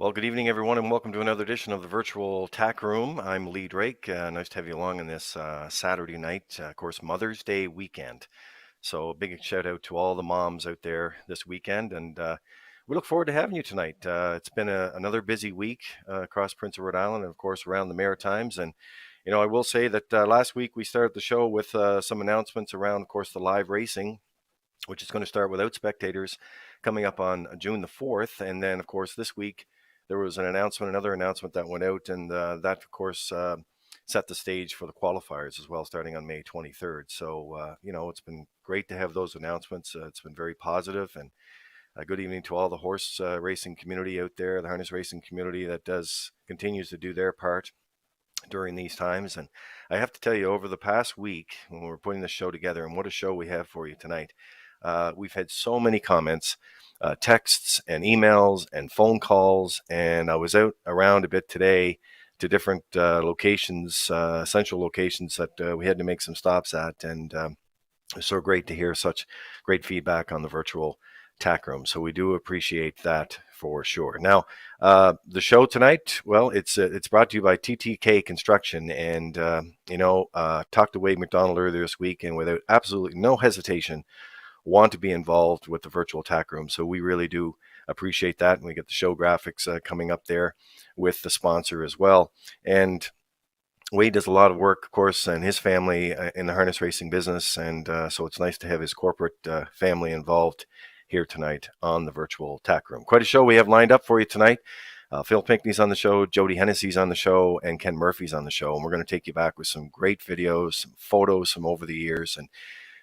Well, good evening, everyone, and welcome to another edition of the virtual Tack Room. I'm Lee Drake. Nice to have you along on this Saturday night, of course, Mother's Day weekend. So, a big shout out to all the moms out there this weekend, and we look forward to having you tonight. It's been another busy week across Prince of Rhode Island, and of course, around the Maritimes. And I will say that last week we started the show with some announcements around, of course, the live racing, which is going to start without spectators coming up on June the 4th. And then, of course, this week there was another announcement that went out, and that, of course, set the stage for the qualifiers as well, starting on May 23rd. So, it's been great to have those announcements. It's been very positive, and good evening to all the horse racing community out there, the harness racing community that continues to do their part during these times. And I have to tell you, over the past week, when we were putting the show together, and what a show we have for you tonight, we've had so many comments, texts and emails and phone calls, and I was out around a bit today to different locations, essential locations that we had to make some stops at, and it's so great to hear such great feedback on the virtual Tack Room. So we do appreciate that for sure. Now, the show tonight, well, it's brought to you by TTK Construction, and talked to Wade McDonald earlier this week, and without absolutely no hesitation, want to be involved with the virtual Tack Room. So we really do appreciate that, and we get the show graphics coming up there with the sponsor as well. And Wade does a lot of work, of course, and his family in the harness racing business, and so it's nice to have his corporate family involved here tonight on the virtual Tack Room. Quite a show we have lined up for you tonight. Phil Pinkney's on the show, Jody Hennessey's on the show, and Ken Murphy's on the show. And we're going to take you back with some great videos, some photos from over the years, and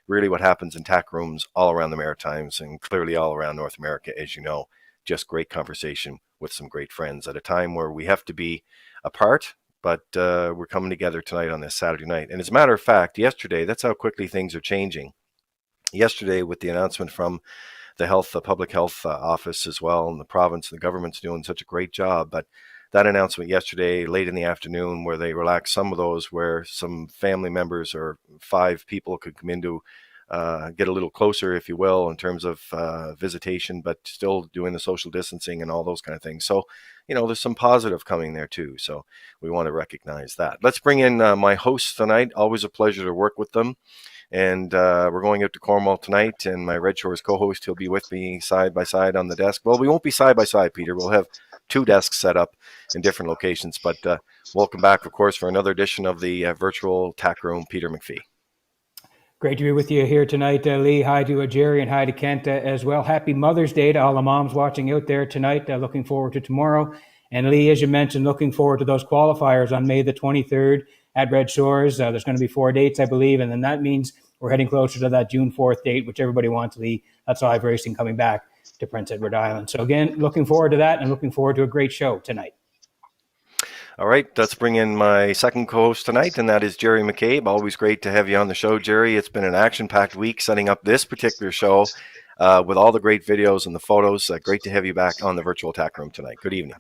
really what happens in Tack Rooms all around the Maritimes and clearly all around North America, as you know. Just great conversation with some great friends at a time where we have to be apart, but we're coming together tonight on this Saturday night. And as a matter of fact, yesterday, that's how quickly things are changing. Yesterday, with the announcement from the public health office as well, and the province and the government's doing such a great job. But that announcement yesterday, late in the afternoon, where they relaxed some of those, where some family members or 5 people could come in to get a little closer, if you will, in terms of visitation, but still doing the social distancing and all those kind of things. So, there's some positive coming there too. So we want to recognize that. Let's bring in my hosts tonight. Always a pleasure to work with them. And we're going out to Cornwall tonight, and my Red Shores co-host, he'll be with me side by side on the desk. Well, we won't be side by side, Peter. We'll have 2 desks set up in different locations. But welcome back, of course, for another edition of the virtual Tack Room, Peter McPhee. Great to be with you here tonight, Lee. Hi to Jerry, and hi to Kent as well. Happy Mother's Day to all the moms watching out there tonight. Looking forward to tomorrow. And Lee, as you mentioned, looking forward to those qualifiers on May the 23rd at Red Shores. There's going to be 4 dates, I believe, and then that means we're heading closer to that June 4th date, which everybody wants, Lee. That's live racing coming back to Prince Edward Island. So again, looking forward to that, and looking forward to a great show tonight. All right, let's bring in my second co-host tonight, and that is Jerry McCabe. Always great to have you on the show, Jerry. It's been an action-packed week setting up this particular show with all the great videos and the photos. Great to have you back on the virtual Tack Room tonight. Good evening.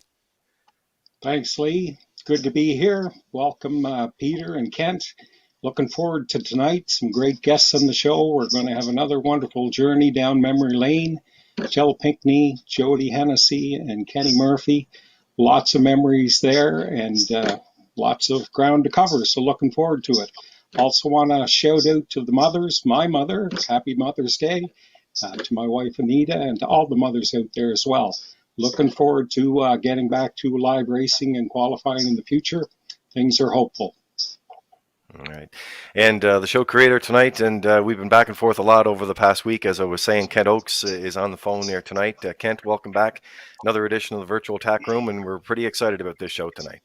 Thanks, Lee. It's good to be here. Welcome, Peter and Kent. Looking forward to tonight. Some great guests on the show. We're going to have another wonderful journey down memory lane. Phil Pinkney, Jody Hennessey, and Kenny Murphy. Lots of memories there, and lots of ground to cover. So looking forward to it. Also want to shout out to the mothers, my mother. Happy Mother's Day. To my wife Anita, and to all the mothers out there as well. Looking forward to getting back to live racing and qualifying in the future. Things are hopeful. All right. And the show creator tonight, and we've been back and forth a lot over the past week. As I was saying, Kent Oakes is on the phone there tonight. Kent, welcome back. Another edition of the virtual Tack Room, and we're pretty excited about this show tonight.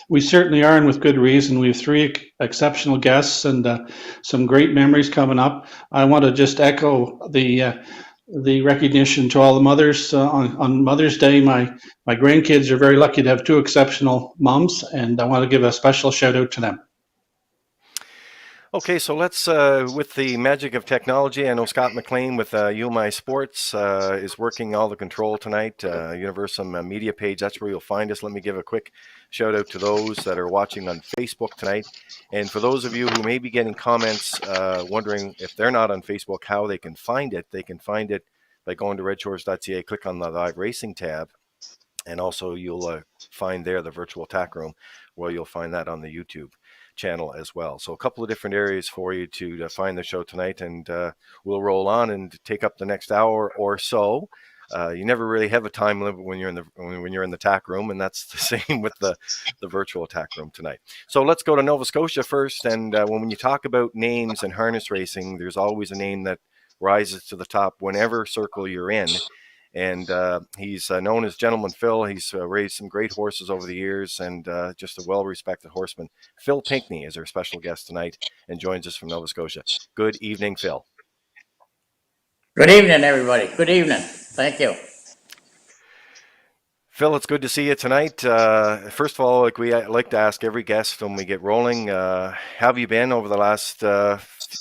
We certainly are, and with good reason. We have 3 exceptional guests and some great memories coming up. I want to just echo the recognition to all the mothers on Mother's Day. My grandkids are very lucky to have 2 exceptional moms, and I want to give a special shout out to them. Okay, so let's, with the magic of technology, I know Scott McLean with UMI Sports is working all the control tonight. Universum Media page, that's where you'll find us. Let me give a quick shout out to those that are watching on Facebook tonight. And for those of you who may be getting comments, wondering if they're not on Facebook, how they can find it by going to redshores.ca, click on the live racing tab. And also you'll find there the virtual tack room, where you'll find that on the YouTube channel as well. So a couple of different areas for you to find the show tonight, and we'll roll on and take up the next hour or so. You never really have a time limit when you're in the tack room, and that's the same with the virtual tack room tonight. So let's go to Nova Scotia first. And when you talk about names in harness racing, there's always a name that rises to the top whenever circle you're in. And he's known as Gentleman Phil. He's raised some great horses over the years, and just a well-respected horseman. Phil Pinkney is our special guest tonight and joins us from Nova Scotia. Good evening, Phil. Good evening, everybody. Good evening. Thank you. Phil, it's good to see you tonight. First of all, like we like to ask every guest when we get rolling, how have you been over the last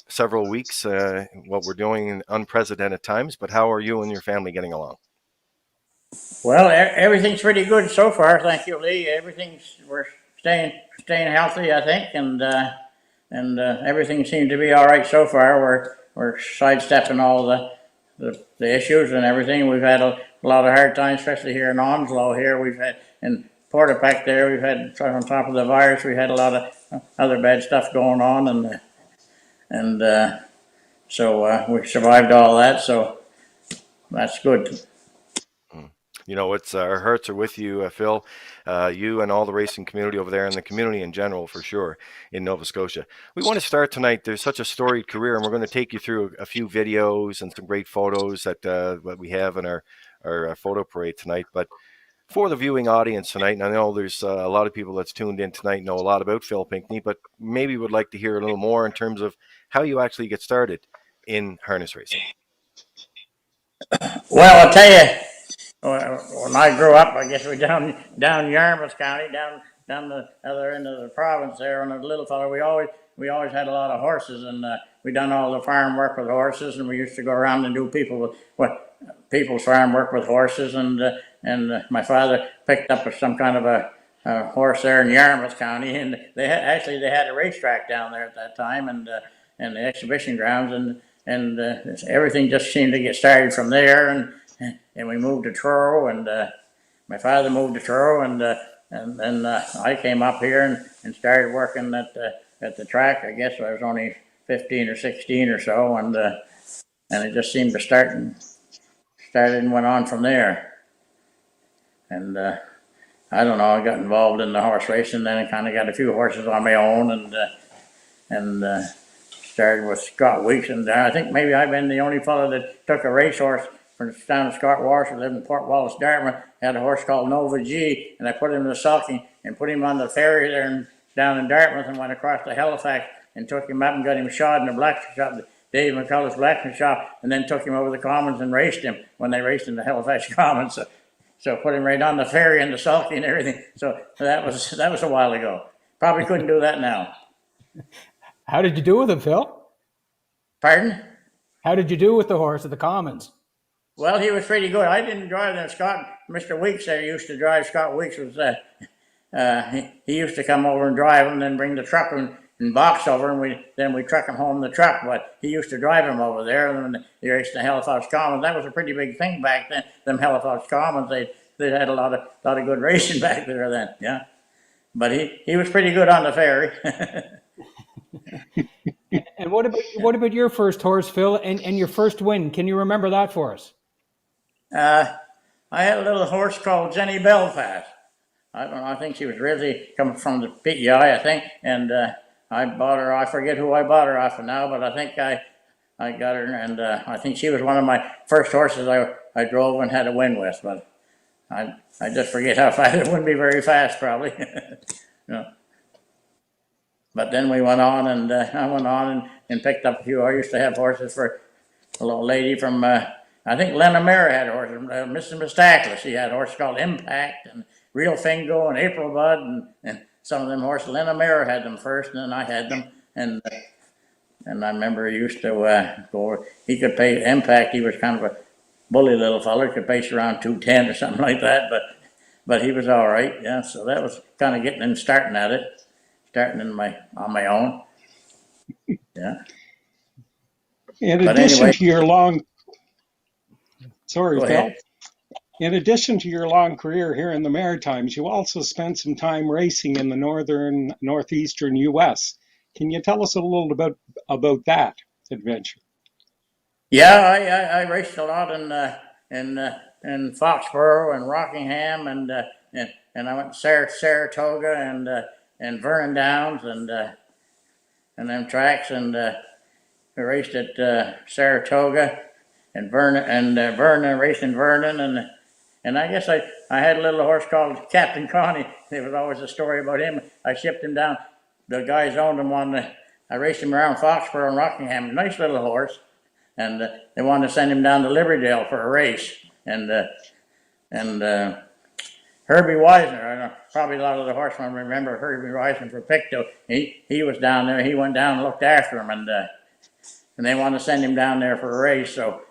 several weeks? What we're doing in unprecedented times, but how are you and your family getting along? Well, everything's pretty good so far. Thank you, Lee. We're staying healthy, I think, and everything seems to be all right so far. We're sidestepping all the issues and everything. We've had a lot of hard times, especially here in Onslow. Here we've had in Portapac. There we've had on top of the virus. We had a lot of other bad stuff going on, so we survived all that. So that's good. You know, it's our hearts are with you, Phil, you and all the racing community over there, and the community in general, for sure, in Nova Scotia. We want to start tonight. There's such a storied career, and we're going to take you through a few videos and some great photos that we have in our photo parade tonight. But for the viewing audience tonight, and I know there's a lot of people that's tuned in tonight know a lot about Phil Pinkney, but maybe would like to hear a little more in terms of how you actually get started in harness racing. Well, I'll tell you. When I grew up, I guess we down Yarmouth County, down the other end of the province there. And as a little fellow, we always had a lot of horses, and we done all the farm work with horses, and we used to go around and do people's farm work with horses. And my father picked up some kind of a horse there in Yarmouth County, and they had a racetrack down there at that time, and the exhibition grounds, and everything just seemed to get started from there. And we moved to Truro, and my father moved to Truro, and then I came up here and started working at the track. I guess I was only 15 or 16 or so, and it just seemed to started and went on from there. And I don't know, I got involved in the horse racing, then I kind of got a few horses on my own, and started with Scott Weeks, and I think maybe I've been the only fellow that took a racehorse down in Scott Walsh, who lived in Port Wallace, Dartmouth. Had a horse called Nova G, and I put him in the sulking and put him on the ferry there down in Dartmouth, and went across to Halifax and took him up and got him shod in the blacksmith shop, Dave McCullough's blacksmith shop, and then took him over the Commons and raced him when they raced in the Halifax Commons. So put him right on the ferry and the sulky and everything. So that was a while ago. Probably couldn't do that now. How did you do with him, Phil? Pardon? How did you do with the horse at the Commons? Well, he was pretty good. I didn't drive them. Mr. Weeks there used to drive. Scott Weeks was, he used to come over and drive him, then bring the truck and box over, and then we truck him home in the truck. But he used to drive him over there, and then they raced the Halifax Commons. That was a pretty big thing back then. Them Halifax Commons, they had a lot of good racing back there then. Yeah, but he was pretty good on the ferry. And what about your first horse, Phil, and your first win? Can you remember that for us? I had a little horse called Jenny Belfast. I don't know. I think she was really coming from the PEI, I think, and I bought her. I forget who I bought her off of now, but I think I got her, and I think she was one of my first horses I drove and had a win with. But I just forget how fast. It wouldn't be very fast, probably. No. But then we went on, and I went on and picked up a few. I used to have horses for a little lady from. I think Lena Mara had a horse, Mrs. Mistackless. She had a horse called Impact and Real Fingo and April Bud and some of them horses. Lena Mara had them first, and then I had them. And I remember he used to go. He could pay Impact. He was kind of a bully little fella. He could pace around 210 or something like that. But he was all right. Yeah. So that was kind of getting in, starting on my own. Yeah. In addition to your long. Sorry, Go Phil. ahead. In addition to your long career here in the Maritimes, you also spent some time racing in the northeastern U.S. Can you tell us a little about that adventure? Yeah, I raced a lot in Foxborough and Rockingham and I went to Saratoga and Vernon Downs and them tracks I raced at Saratoga and Vernon raced in Vernon and I guess I had a little horse called Captain Connie. There was always a story about him. I shipped him down. The guys owned him I raced him around Foxborough and Rockingham. Nice little horse. And they wanted to send him down to Libertydale for a race. And Herbie Weisner, I know, probably a lot of the horsemen remember Herbie Weisner for Pictou. He was down there. He went down and looked after him, and they wanted to send him down there for a race. So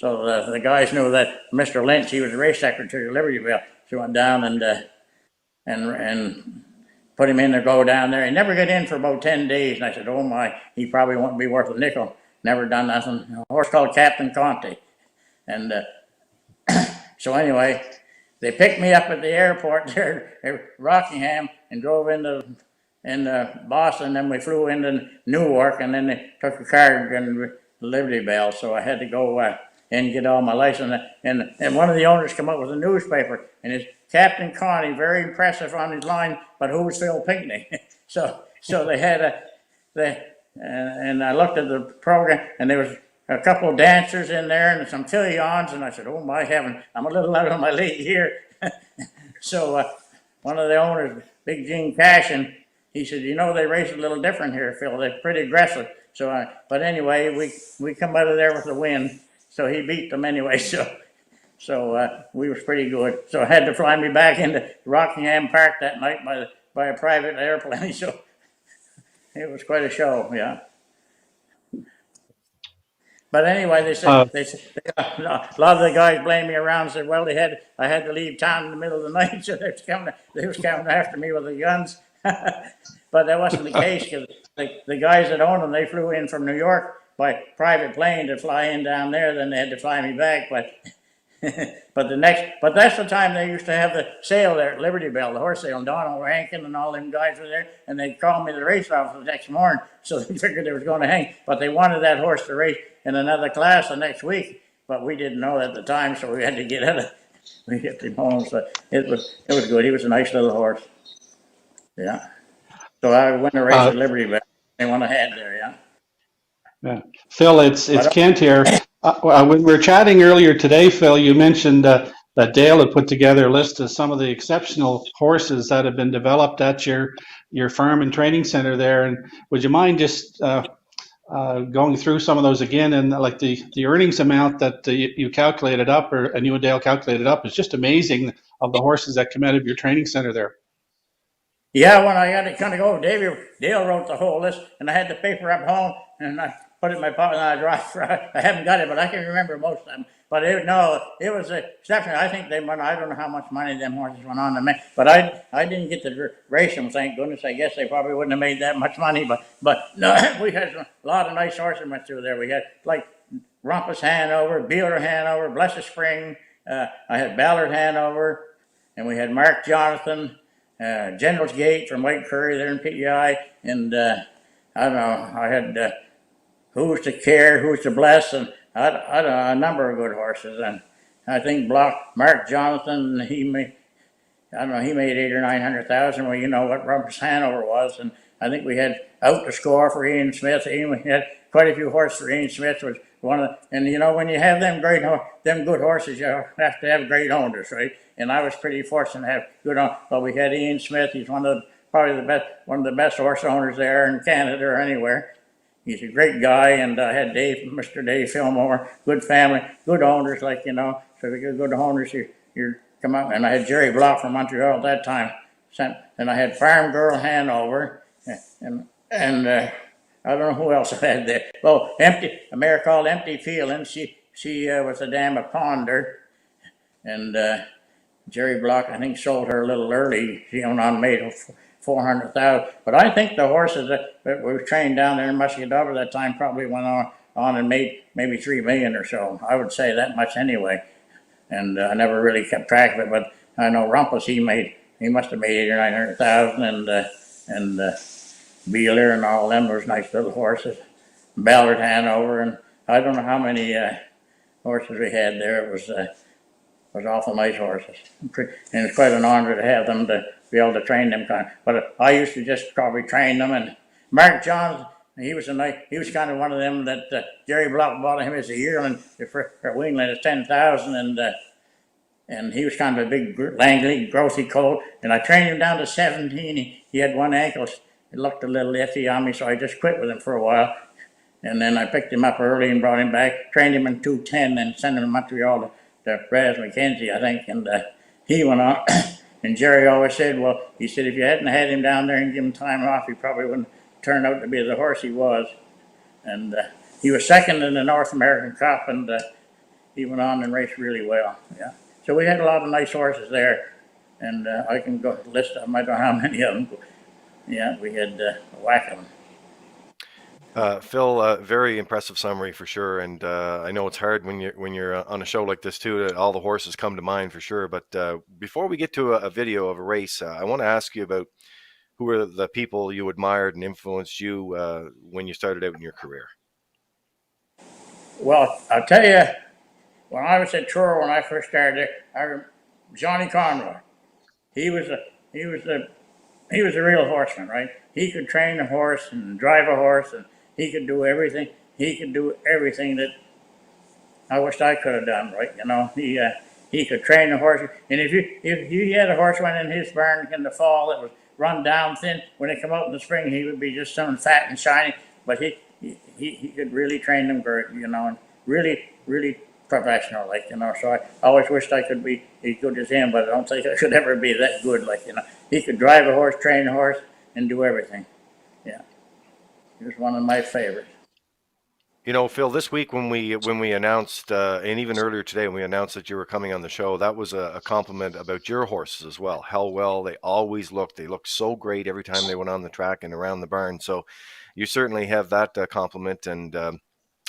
the guys knew that Mr. Lynch, he was the race secretary of Libertyville. So went down and put him in to go down there. He never got in for about 10 days. And I said, oh my, he probably won't be worth a nickel. Never done nothing. A horse called Captain Conti. And so anyway, they picked me up at the airport there at Rockingham and drove into Boston. Then we flew into Newark, and then they took a car and Liberty Bell. So I had to go and get all my license. And one of the owners came up with a newspaper, and it's Captain Connie, very impressive on his line, but who's Phil Pinkney? so they had and I looked at the program, and there was a couple of dancers in there and some fillions, and I said, oh my heaven, I'm a little out of my league here. So one of the owners, Big Gene Cashin, he said, you know, they race a little different here, Phil. They're pretty aggressive. But anyway, we come out of there with a win. So he beat them anyway. So we was pretty good. So I had to fly me back into Rockingham Park that night by a private airplane. So it was quite a show, yeah. But anyway, they said a lot of the guys blamed me around and said, well, I had to leave town in the middle of the night, so they was coming after me with the guns. But that wasn't the case, because the guys that owned them, they flew in from New York by private plane to fly in down there. Then they had to fly me back. But but that's the time they used to have the sale there at Liberty Bell, the horse sale, and Donald Rankin and all them guys were there, and they'd call me to the race office the next morning, so they figured they was going to hang. But they wanted that horse to race in another class the next week, but we didn't know at the time, so we had to get him home. So it was good. He was a nice little horse. Yeah. So I went to race at Liberty Bell. They went ahead there, yeah. Yeah. Phil, it's Kent here. When we were chatting earlier today, Phil, you mentioned that Dale had put together a list of some of the exceptional horses that have been developed at your farm and training center there. And would you mind just going through some of those again? And like the earnings amount that you calculated up, or you and Dale calculated up, is just amazing, of the horses that come out of your training center there. Yeah, when I had to kind of go, Dale wrote the whole list, and I had the paper up home, and I put it in my pocket, and I haven't got it, but I can remember most of them. But it was exceptional. I think they won. I don't know how much money them horses went on to make, but I didn't get to race them. Thank goodness. I guess they probably wouldn't have made that much money. But no, we had a lot of nice horses went through there. We had like Rumpus Hanover, Beeler Hanover, Blessed Spring. I had Ballard Hanover, and we had Mark Jonathan. General's Gate from White Curry there in PEI, and I don't know, I had Who's to Care, Who's to Bless, and I don't know, a number of good horses. And I think Mark Jonathan, he made 800,000 or 900,000. Well, you know what Rumpus Hanover was, and I think we had Out to Score for Ian Smith. We had quite a few horses for Ian Smith. Was one of, and you know, when you have them good horses, you have to have great owners, right? And I was pretty fortunate to have good owners. But we had Ian Smith. He's one of the best horse owners there in Canada or anywhere. He's a great guy, and I had Mr. Dave Fillmore, good family, good owners, like, you know. So if you good owners, you come out. And I had Jerry Block from Montreal at that time. And I had Farm Girl Hanover, and I don't know who else I had there. Oh, a mare called Empty Feeling. She was a dam of Ponder, and Jerry Block, I think, sold her a little early. She made 400,000. But I think the horses that were trained down there in Muscatine that time probably went on and made maybe $3 million or so. I would say that much anyway. and I never really kept track of it. But I know Rumpus, he must have made 800,000 or 900,000, and Beeler and all them was nice little horses. Ballard Hanover, and I don't know how many horses we had there. It was awful nice horses, and it's quite an honor to have them, to be able to train them kind. But I used to just probably train them. And Mark Johns, he was kind of one of them that Jerry Block bought him as a yearling for Wingland at 10,000, and he was kind of a big, lanky, growthy colt. And I trained him down to 17. He had one ankle. It looked a little iffy on me, so I just quit with him for a while. And then I picked him up early and brought him back, trained him in 210, and sent him to Montreal to Raz McKenzie, I think. And he went on. And Jerry always said, well, he said, if you hadn't had him down there and given him time off, he probably wouldn't turn out to be the horse he was. And he was second in the North American Cup, and he went on and raced really well. Yeah. So we had a lot of nice horses there, and I can go list them. I don't know how many of them. Yeah, we had a whack of them. Phil, very impressive summary for sure, and I know it's hard when you're on a show like this too. That all the horses come to mind for sure. But before we get to a video of a race, I want to ask you about who are the people you admired and influenced you when you started out in your career. Well, I'll tell you, when I was at Truro when I first started there, Johnny Conroy, he was a real horseman, right? He could train a horse and drive a horse, and he could do everything. He could do everything that I wished I could have done, right? He could train a horse, and if you had a horse went in his barn in the fall that was run down thin, when it come out in the spring, he would be just something fat and shiny. But he could really train them great, and really professional, So I always wished I could be as good as him, but I don't think I could ever be that good, He could drive a horse, train a horse, and do everything. Yeah, he was one of my favorites. Phil, this week when we announced, and even earlier today when we announced that you were coming on the show, that was a compliment about your horses as well. How well they always looked. They looked so great every time they went on the track and around the barn. So you certainly have that compliment, and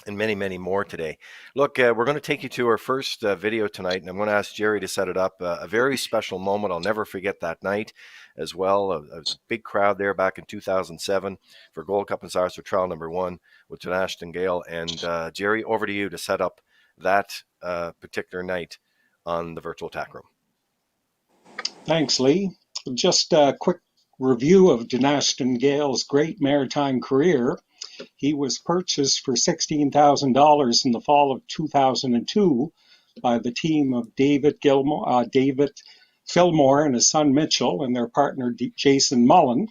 many, many more today. Look, we're going to take you to our first video tonight, and I'm going to ask Jerry to set it up. A very special moment. I'll never forget that night as well. A big crowd there back in 2007 for Gold Cup and Sarser Trial number 1 with Ashton Gale. And Jerry, over to you to set up that particular night on the virtual tack room. Thanks, Lee. Just a quick review of Ashton Gale's great maritime career. He was purchased for $16,000 in the fall of 2002 by the team of David Fillmore and his son Mitchell and their partner Jason Mullen,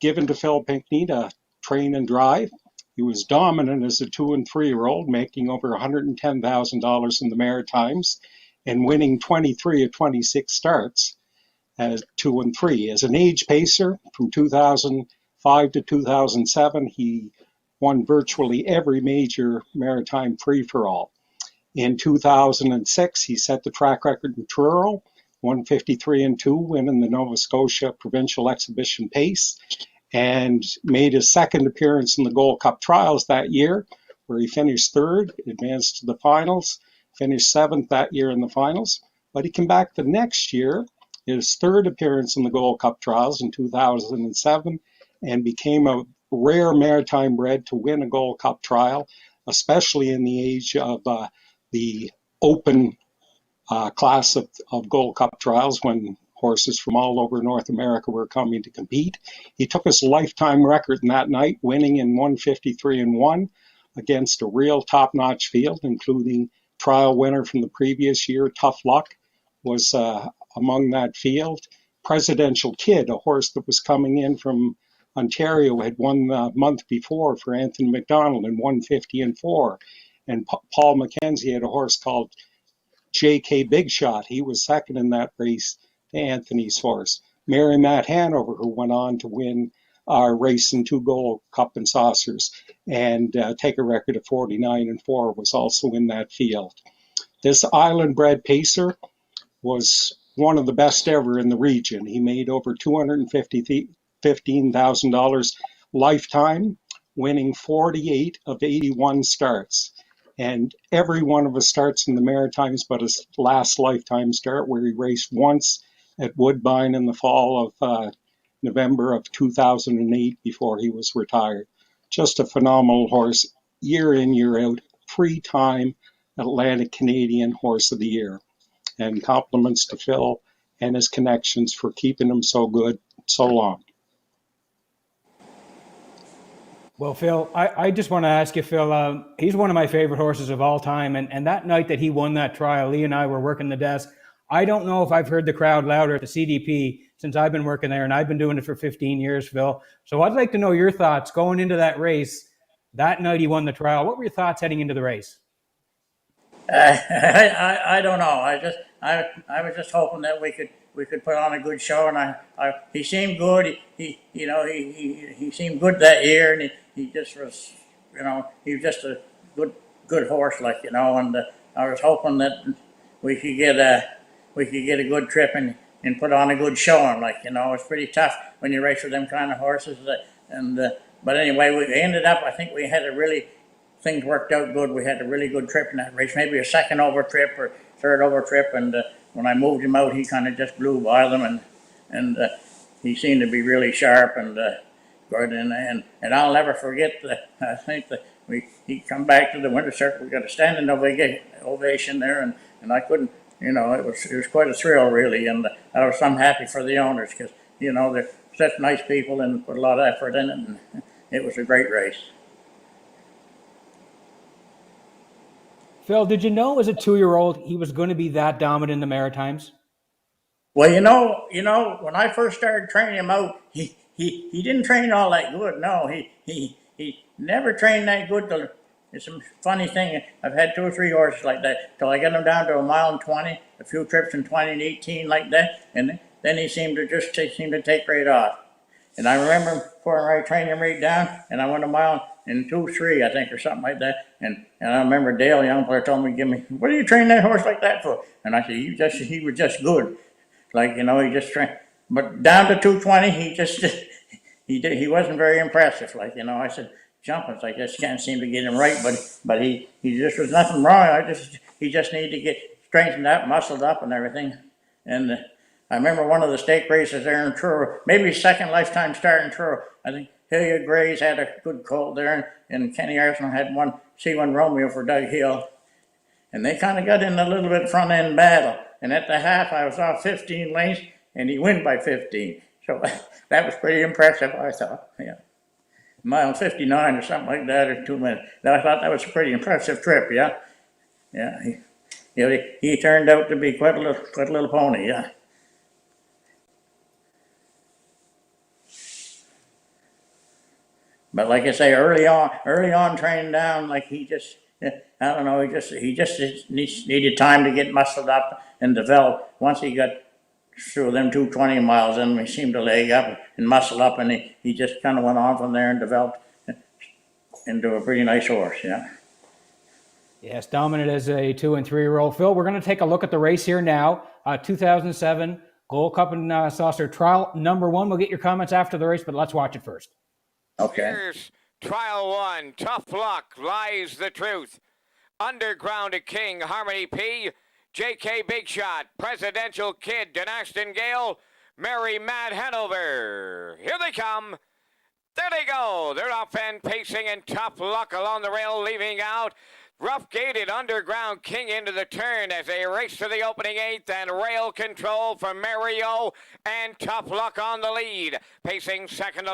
given to Phil Pinkney to train and drive. He was dominant as a 2- and 3-year-old, making over $110,000 in the Maritimes and winning 23 of 26 starts as 2 and 3. As an age pacer from 2005 to 2007, he won virtually every major maritime free-for-all. In 2006, he set the track record in Truro, 153 and 2, winning the Nova Scotia Provincial Exhibition Pace, and made his second appearance in the Gold Cup Trials that year, where he finished third, advanced to the finals, finished seventh that year in the finals. But he came back the next year, his third appearance in the Gold Cup Trials in 2007, and became a rare maritime bred to win a Gold Cup trial, especially in the age of the open class of Gold Cup trials when horses from all over North America were coming to compete. He took his lifetime record in that night, winning in 153 and 1 against a real top-notch field, including trial winner from the previous year, Tough Luck, was among that field. Presidential Kid, a horse that was coming in from Ontario, had won the month before for Anthony McDonald in 150 and 4. And Paul McKenzie had a horse called J.K. Big Shot. He was second in that race to Anthony's horse. Mary Matt Hanover, who went on to win our race in 2 Gold Cup and Saucers and take a record of 49 and 4, was also in that field. This island-bred pacer was one of the best ever in the region. He made over $215,000 lifetime, winning 48 of 81 starts. And every one of us starts in the Maritimes, but his last lifetime start where he raced once at Woodbine in the fall of November of 2008 before he was retired. Just a phenomenal horse, year in, year out, 3-time Atlantic Canadian Horse of the Year. And compliments to Phil and his connections for keeping him so good so long. Well, Phil, I just want to ask you, Phil, he's one of my favorite horses of all time. And that night that he won that trial, Lee and I were working the desk. I don't know if I've heard the crowd louder at the CDP since I've been working there, and I've been doing it for 15 years, Phil. So I'd like to know your thoughts going into that race. That night he won the trial. What were your thoughts heading into the race? I don't know. I was just hoping that we could put on a good show, and he seemed good. He seemed good that year, and he just was, he was just a good horse, like, and I was hoping that we could get a good trip and put on a good showing, like, it's pretty tough when you race with them kind of horses, but anyway, we ended up, I think we had things worked out good. We had a really good trip in that race, maybe a second over trip or third over trip. And when I moved him out, he kind of just blew by them, and he seemed to be really sharp and good. And I'll never forget I think that he come back to the winter circle. We got a standing ovation there, and I couldn't, it was quite a thrill, really. And I was so happy for the owners because they're such nice people and put a lot of effort in it, and it was a great race. Phil, did you know as a 2-year-old he was going to be that dominant in the Maritimes? Well, when I first started training him out, he didn't train all that good. No, he never trained that good. It's a funny thing. I've had 2 or 3 horses like that till I got him down to 1:20, a few trips in 20 and 18 like that, and then he seemed to take right off. And I remember before I trained him right down, and I went a mile in 2:3, I think, or something like that. And I remember Dale, young player, told me, what do you train that horse like that for? And I said, he was just good. Like, he just trained. But down to 2:20, he wasn't very impressive. Like, I said, jumping, I just can't seem to get him right. But he just was nothing wrong. He just needed to get strengthened up, muscled up and everything. And I remember one of the stake races there in Truro, maybe second lifetime start in Truro. I think Hilliard Gray's had a good colt there, and Kenny Arsenal had one C1 Romeo for Doug Hill. And they kind of got in a little bit front end battle. And at the half, I was off 15 lengths, and he won by 15. So that was pretty impressive, I thought. Yeah, mile 59 or something like that, or 2 minutes. I thought that was a pretty impressive trip. Yeah, yeah. He turned out to be quite a little pony. Yeah. But like I say, early on training down, like I don't know, he just needed time to get muscled up and develop. Once he got through them 220 miles, then he seemed to leg up and muscle up, and he just kind of went on from there and developed into a pretty nice horse, yeah. Yes, dominant as a 2 and 3-year-old. Phil, we're going to take a look at the race here now. 2007 Gold Cup and Saucer trial number 1. We'll get your comments after the race, but let's watch it first. Okay. Here's trial 1. Tough Luck, Lies the Truth. Underground King, Harmony P. J.K. Big Shot, Presidential Kid, Denaston Gale, Mary Mad Hanover. Here they come. There they go. They're off and pacing, and Tough Luck along the rail, leaving out. Rough gated Underground King into the turn as they race to the opening 8th, and rail control for Mario and Tough Luck on the lead. Pacing second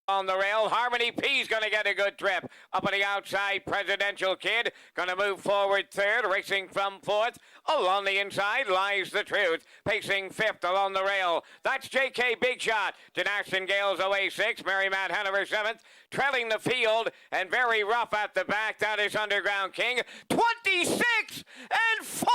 on the rail. Harmony P's going to get a good trip. Up on the outside, Presidential Kid going to move forward 3rd, racing from 4th. Along the inside, Lies the Truth. Pacing 5th along the rail. That's J.K. Big Shot. Denaston Gales away 6th. Mary Matt Hanover 7th. Trailing the field and very rough at the back. That is Underground King. 26 and 4.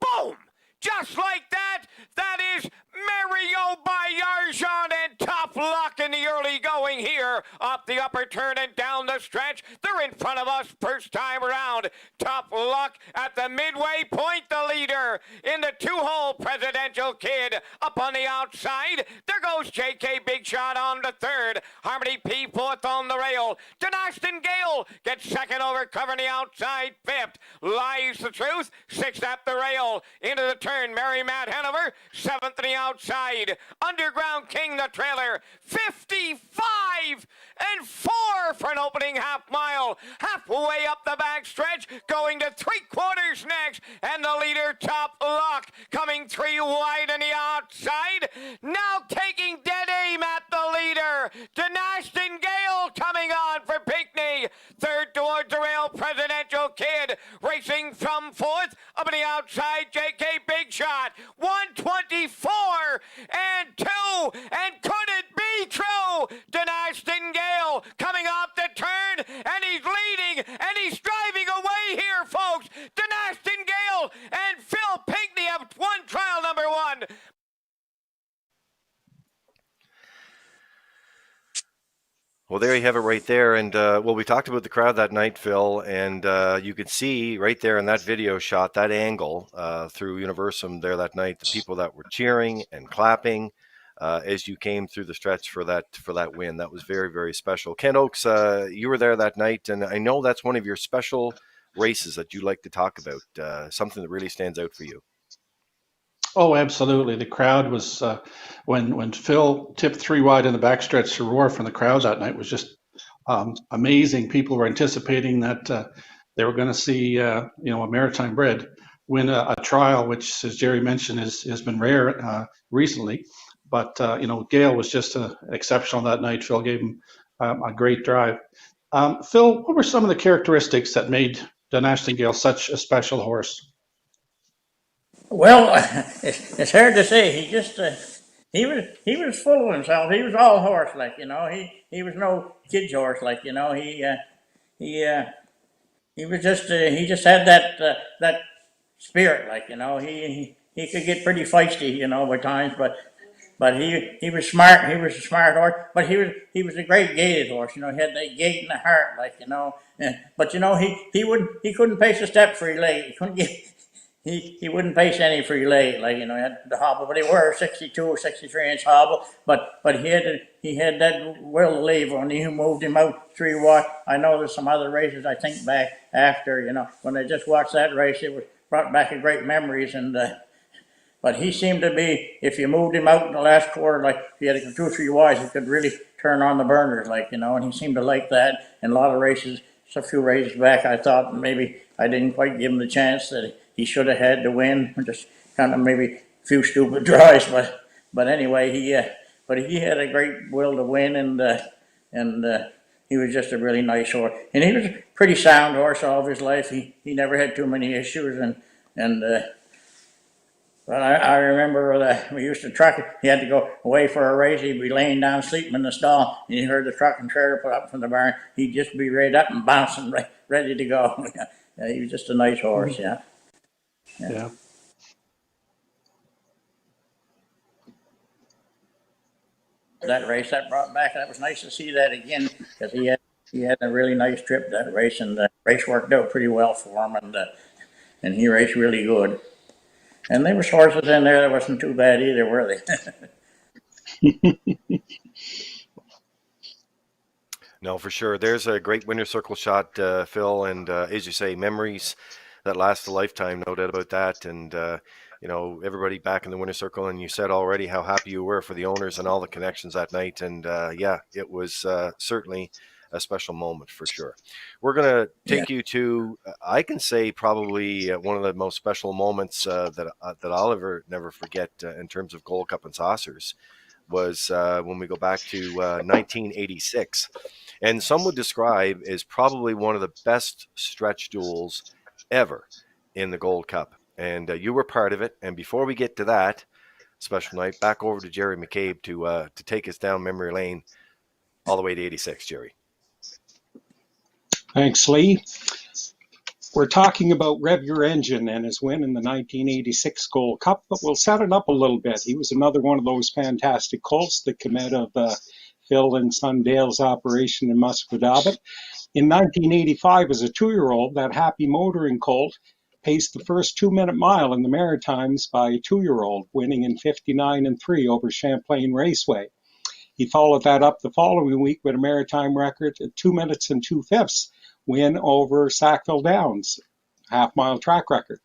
Boom! Just like that, that is Mario by Yarjan and Tough Luck in the early going here. Up the upper turn and down the stretch. They're in front of us first time around. Tough Luck at the midway point, the leader. In the 2-hole, Presidential Kid up on the outside. There goes J.K. Big Shot on the 3rd. Harmony P 4th down the rail. Denaston Gale gets second over, covering the outside. Fifth, Lies the Truth. Sixth at the rail. Into the turn, Mary Matt Hanover. Seventh to the outside. Underground King, the trailer. 55 and 4 for an opening half mile. Halfway up the backstretch, going to 3/4 next. And the leader, Top Lock, coming 3 wide on the outside. Now taking dead aim at the leader. Denaston Gale coming on for Pinkney. Third towards the rail, Presidential Kid. Racing from fourth. Up on the outside, JK Big Shot. 124 and 2. And could it be true? Denaston Gale coming off the turn. And he's leading. And he's driving away here, folks. Denaston Gale and Phil Pinkney have won trial number 1. Well, there you have it right there. And, well, we talked about the crowd that night, Phil, and you could see right there in that video shot, that angle through Universum there that night, the people that were cheering and clapping as you came through the stretch for that win. That was very, very special. Ken Oakes, you were there that night, and I know that's one of your special races that you like to talk about, something that really stands out for you. Oh, absolutely. The crowd was, when Phil tipped 3 wide in the backstretch, the roar from the crowd that night was just amazing. People were anticipating that they were going to see, a maritime bred win a trial, which, as Jerry mentioned, has been rare recently. But, Gale was just exceptional that night. Phil gave him a great drive. Phil, what were some of the characteristics that made Denaston Gale such a special horse? Well, it's hard to say. He just he was full of himself. He was all horse, like, He was no kid's horse, like, He was just he just had that spirit, like, He could get pretty feisty, by times, but he was smart. He was a smart horse, but he was a great gaited horse. He had that gait in the heart, like, But he couldn't pace a step for his leg. He couldn't get. He wouldn't pace any for your leg, like, he had the hobble, but he were 62 or 63 inch hobble, but he had that will to leave when you moved him out 3 wide. I know there's some other races I think back after, when I just watched that race, it was brought back a great memories, and but he seemed to be, if you moved him out in the last quarter, like if you had to go 2 3 wides, he could really turn on the burners, like, and he seemed to like that. In a lot of races, a few races back, I thought maybe I didn't quite give him the chance that he should have had to win, just kind of maybe a few stupid drives, but anyway, he had a great will to win, and he was just a really nice horse, and he was a pretty sound horse all of his life. He never had too many issues, and but I remember that we used to truck. He had to go away for a race. He'd be laying down sleeping in the stall, and you heard the truck and trailer put up from the barn. He'd just be right up and bouncing, ready to go. Yeah, he was just a nice horse, yeah. Yeah. That race that brought back, that was nice to see that again, because he had a really nice trip that race, and the race worked out pretty well for him, and he raced really good. And there was horses in there that wasn't too bad either, were they? No, for sure. There's a great winner's circle shot, Phil, and as you say, memories that last a lifetime, no doubt about that. And everybody back in the winner's circle, and you said already how happy you were for the owners and all the connections that night. And yeah, it was certainly a special moment for sure. We're going to take you to, I can say, probably one of the most special moments that I'll never forget in terms of Gold Cup and Saucers was when we go back to 1986. And some would describe as probably one of the best stretch duels ever in the Gold Cup. And you were part of it. And before we get to that special night, back over to Jerry McCabe to take us down memory lane all the way to 86, Jerry. Thanks, Lee. We're talking about Rev Your Engine and his win in the 1986 Gold Cup, but we'll set it up a little bit. He was another one of those fantastic colts that came out of Phil and Son Dale's operation in Musquodoboit. In 1985, as a 2-year-old, that Happy Motoring colt paced the first 2-minute mile in the Maritimes by a 2-year-old, winning in 59 and 3 over Champlain Raceway. He followed that up the following week with a maritime record at 2 minutes and 2/5 win over Sackville Downs, half-mile track record.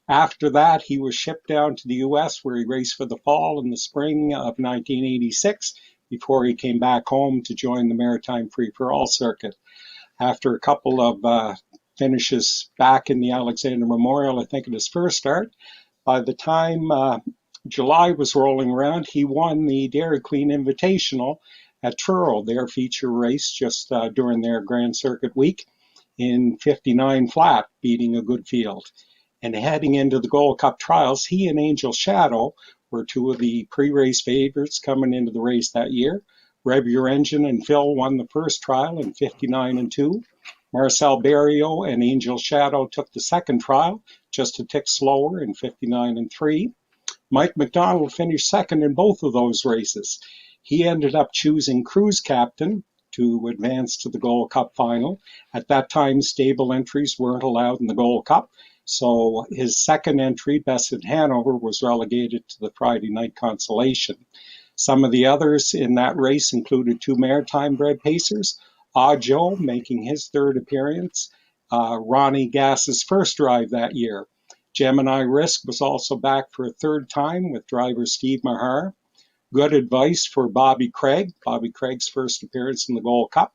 After that, he was shipped down to the U.S., where he raced for the fall and the spring of 1986 before he came back home to join the Maritime Free-for-All circuit. After a couple of finishes back in the Alexander Memorial, I think in his first start, by the time July was rolling around, he won the Dairy Queen Invitational at Truro, their feature race just during their Grand Circuit week, in 59 flat, beating a good field. And heading into the Gold Cup trials, he and Angel Shadow were two of the pre-race favorites coming into the race that year. Rev Your Engine and Phil won the first trial in 59-2. Marcel Barrio and Angel Shadow took the second trial, just a tick slower in 59-3. Mike McDonald finished second in both of those races. He ended up choosing Cruise Captain to advance to the Gold Cup final. At that time, stable entries weren't allowed in the Gold Cup, so his second entry, Best at Hanover, was relegated to the Friday night consolation. Some of the others in that race included two maritime-bred pacers, Joe making his third appearance, Ronnie Gass's first drive that year. Gemini Risk was also back for a third time with driver Steve Mahar. Good Advice for Bobby Craig, Bobby Craig's first appearance in the Gold Cup.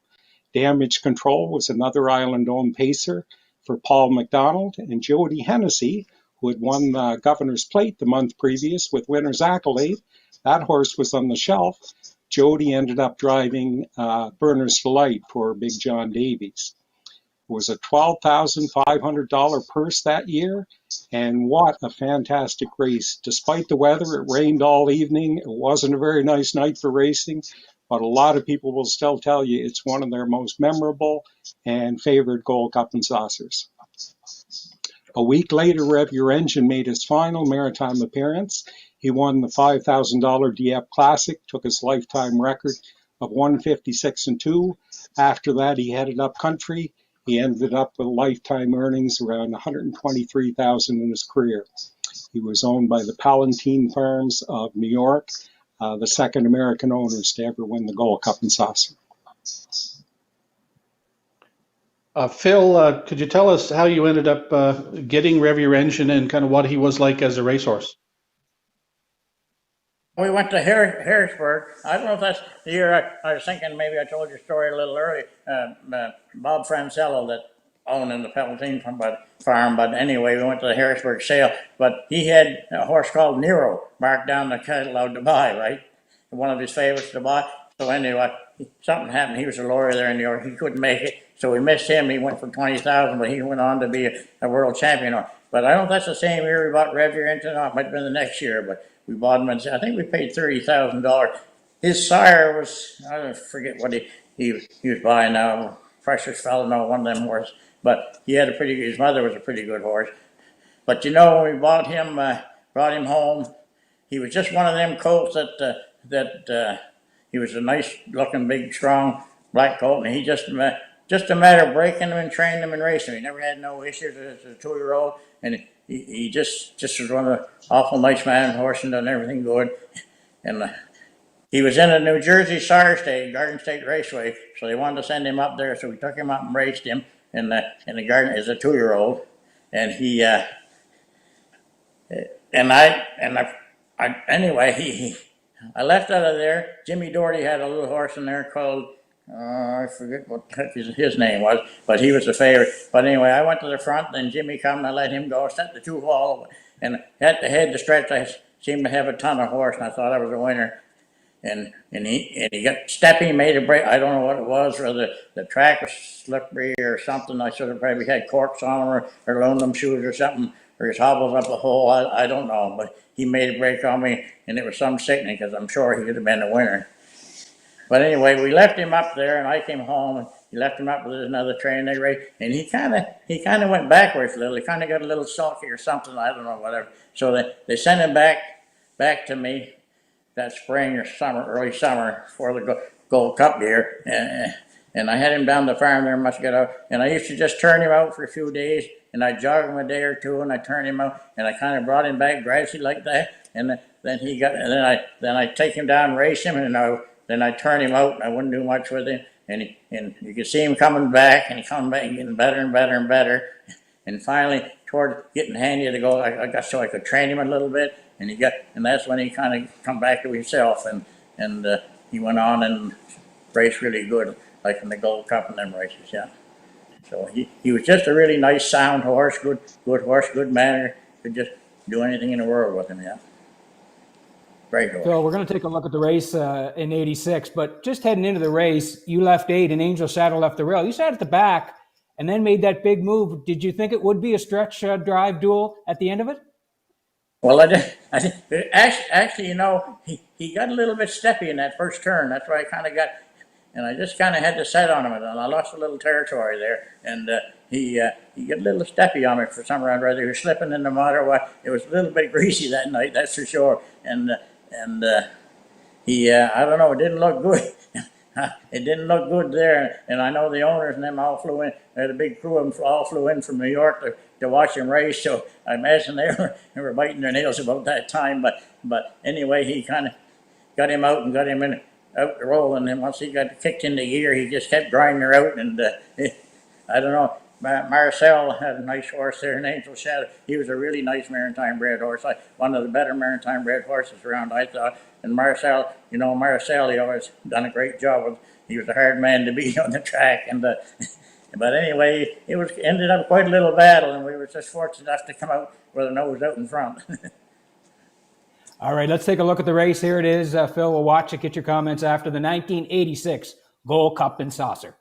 Damage Control was another island-owned pacer for Paul McDonald, and Jody Hennessey, who had won the Governor's Plate the month previous with winner's accolade. That horse was on the shelf. Jody ended up driving Burner's Delight for Big John Davies. It was a $12,500 purse that year, and what a fantastic race. Despite the weather, it rained all evening. It wasn't a very nice night for racing, but a lot of people will still tell you it's one of their most memorable and favorite Gold Cup and Saucers. A week later, Rev Your Engine made his final maritime appearance. He won the $5,000 Dieppe Classic, took his lifetime record of 156-2. After that, he headed up country. He ended up with lifetime earnings around $123,000 in his career. He was owned by the Palatine Farms of New York, the second American owners to ever win the Gold Cup and Saucer. Phil, could you tell us how you ended up getting Rev Your Engine and kind of what he was like as a racehorse? We went to Harrisburg. I don't know if that's the year I was thinking, maybe I told your story a little early. Bob Francello that owned in the Palatine farm, but anyway, we went to the Harrisburg sale. But he had a horse called Nero marked down the catalog to buy, right? One of his favorites to buy. So anyway, something happened. He was a lawyer there in New York. He couldn't make it, so we missed him. He went for $20,000, but he went on to be a world champion. But I don't know if that's the same year we bought Rev Your Engine. It might have been the next year, but we bought him, and I think we paid $30,000. His sire was, I don't forget what he was buying now. Precious fellow, no, one of them horses. But he had his mother was a pretty good horse. But you know, when we brought him home, he was just one of them colts that he was a nice looking, big, strong black colt, and he just a matter of breaking him and training him and racing him. He never had no issues as a 2-year-old, and he just was one of the awful nice man, horse, and done everything good. And he was in a New Jersey Sire State, Garden State Raceway, so they wanted to send him up there, so we took him up and raced him in the garden as a 2-year-old, and he I left out of there. Jimmy Doherty had a little horse in there called, I forget what his name was, but he was the favorite. But anyway, I went to the front, then Jimmy come and I let him go, set the 2-hole, and at the head of the stretch, I seemed to have a ton of horse, and I thought I was a winner. And he got stepping, made a break. I don't know what it was, or the track was slippery or something. I should have probably had corks on him or aluminum shoes or something, or his hobbles up the hole. I don't know, but he made a break on me, and it was some sickening because I'm sure he could have been a winner. But anyway, we left him up there, and I came home, and he left him up with another trainer race, and he kind of went backwards a little. He kind of got a little sulky or something. I don't know, whatever. So they sent him back to me that spring or summer, early summer, for the Gold Cup year, and I had him down the farm there, must get out, and I used to just turn him out for a few days, and I'd jog him a day or two, and I turned him out, and I kind of brought him back gradually like that, and then I take him down and race him, and then I'd turn him out, and I wouldn't do much with him. And you could see him coming back, and he coming back, and getting better and better and better. And finally, toward getting handy to go, I got so I could train him a little bit, and that's when he kind of come back to himself, and he went on and raced really good, like in the Gold Cup and them races, yeah. So he was just a really nice, sound horse, good horse, good manner. Could just do anything in the world with him, yeah. Great horse. Phil, we're going to take a look at the race in '86, but just heading into the race, you left 8 and Angel Shadow left the rail. You sat at the back and then made that big move. Did you think it would be a stretch drive duel at the end of it? Well, I think actually, you know, he got a little bit steppy in that first turn. That's why I kind of got, and I just kind of had to set on him, and I lost a little territory there. And he got a little steppy on me for some reason. Whether he was slipping in the mud or what, it was a little bit greasy that night, that's for sure. And he, I don't know, it didn't look good. It didn't look good there, and I know the owners and them all flew in. The big crew of them all flew in from New York to watch him race. So I imagine they were biting their nails about that time. But anyway, he kind of got him out and got him in out the roll, and then once he got kicked into gear, he just kept grinding her out. And I don't know. Marcel had a nice horse there, an Angel Shadow. He was a really nice maritime bred horse, one of the better maritime bred horses around, I thought. And Marcel, he always done a great job. He was a hard man to beat on the track. And but anyway, ended up quite a little battle, and we were just fortunate enough to come out with a nose out in front. All right, let's take a look at the race. Here it is. Phil, we'll watch it. Get your comments after the 1986 Gold Cup and Saucer.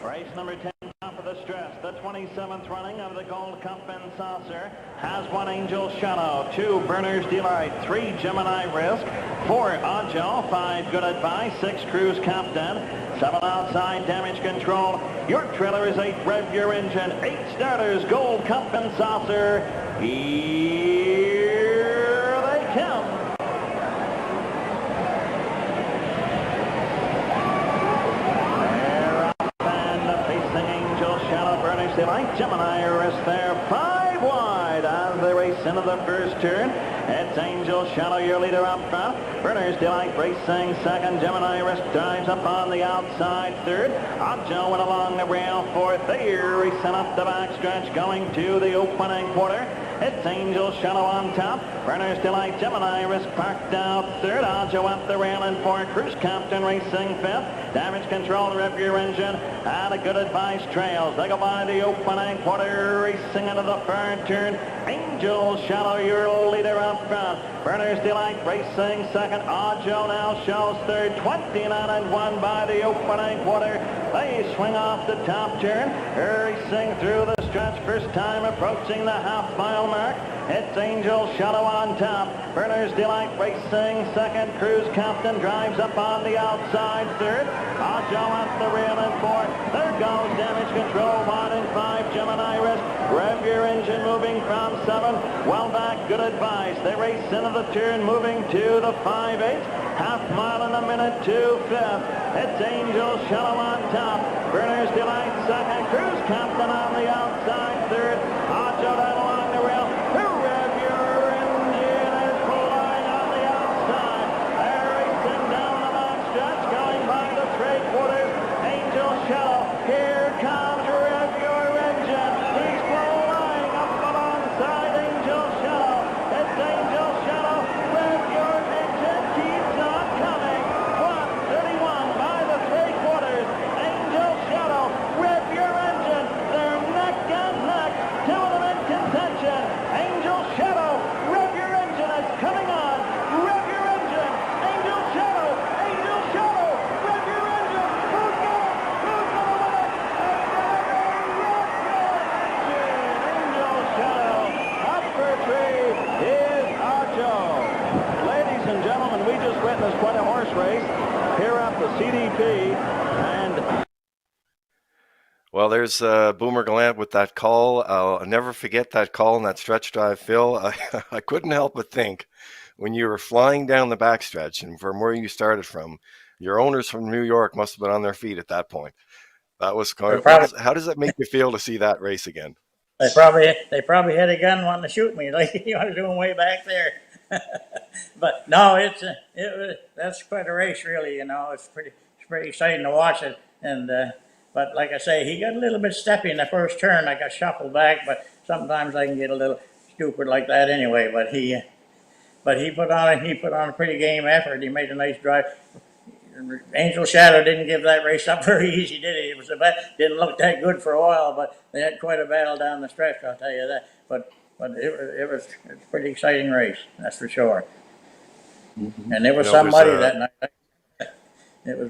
Race number 10, top of the stretch, the 27th running of the Gold Cup and Saucer has 1 Angel Shadow, 2 Burner's Delight, 3 Gemini Risk, 4 Oddjo, 5 Good Advice, 6 Cruise Captain, 7 Outside Damage Control. Your trailer is 8 Rev Your Engine, 8 starters, Gold Cup and Saucer. Here they come. Like Gemini Risk there, 5 wide as they race into the first turn. It's Angel Shadow, your leader up front. Burner's Delight racing second. Gemini Risk drives up on the outside third. Oddjo went along the rail fourth. They're racing up the backstretch going to the opening quarter. It's Angel Shadow on top. Burner's Delight, Gemini Risk parked out third. Oddjo up the rail and fourth. Cruise Captain racing fifth. Damage Control, Rev Your Engine, and a Good Advice trails. They go by the opening quarter, racing into the third turn. Angel Shadow, your leader up front. Burner's Delight racing second. Oddjo now shows third. 29 and 1 by the opening quarter. They swing off the top turn, racing through the stretch. First time approaching the half-mile mark. It's Angel Shadow on top. Burner's Delight racing second. Cruise Captain drives up on the outside third. Oddjo at the rail and fourth. There goes Damage Control, 1 and 5. Gemini Risk. Rev Your Engine moving from 7. Well back, Good Advice. They race into the turn, moving to the 5/8. Half mile in a minute to fifth. It's Angel Shadow on top. Burner's Delight second. Cruise Captain on the outside third. Oddjo down along the rail. Rev Your Engine is flying on the outside. They're racing down the backstretch, going by the 3/4. Angel Shadow. Here comes Rev Your Engine. He's flying up alongside Angel Shadow. It's Angel Shadow. Rev Your Engine keeps on coming. 1:31 by the 3/4. Angel Shadow. Rev Your Engine. They're neck and neck. 2 of them in contention. Angel Shadow. Rev Your Engine is coming on. Rev Your Engine. Angel Shadow. Angel Shadow. Rev Your Engine. Who's gonna win it? Angel Shadow. Up for 3 is Oddjo. Ladies and gentlemen, we just witnessed quite a horse race here at the CDP, and Well, there's Boomer Gallant with that call. I'll never forget that call and that stretch drive, Phil. I couldn't help but think when you were flying down the backstretch and from where you started from, your owners from New York must have been on their feet at that point. That was how does that make you feel to see that race again? They probably had a gun wanting to shoot me, like you was doing way back there. But no, that's quite a race, really. It's pretty exciting to watch it. And but like I say, he got a little bit steppy in the first turn. I got shuffled back, but sometimes I can get a little stupid like that anyway. But he put on a pretty game effort. He made a nice drive. Angel Shadow didn't give that race up very easy, did he? Didn't look that good for a while, but they had quite a battle down the stretch. I'll tell you that. But it was a pretty exciting race, that's for sure. Mhm. And there was You know, some there's muddy a that night. It was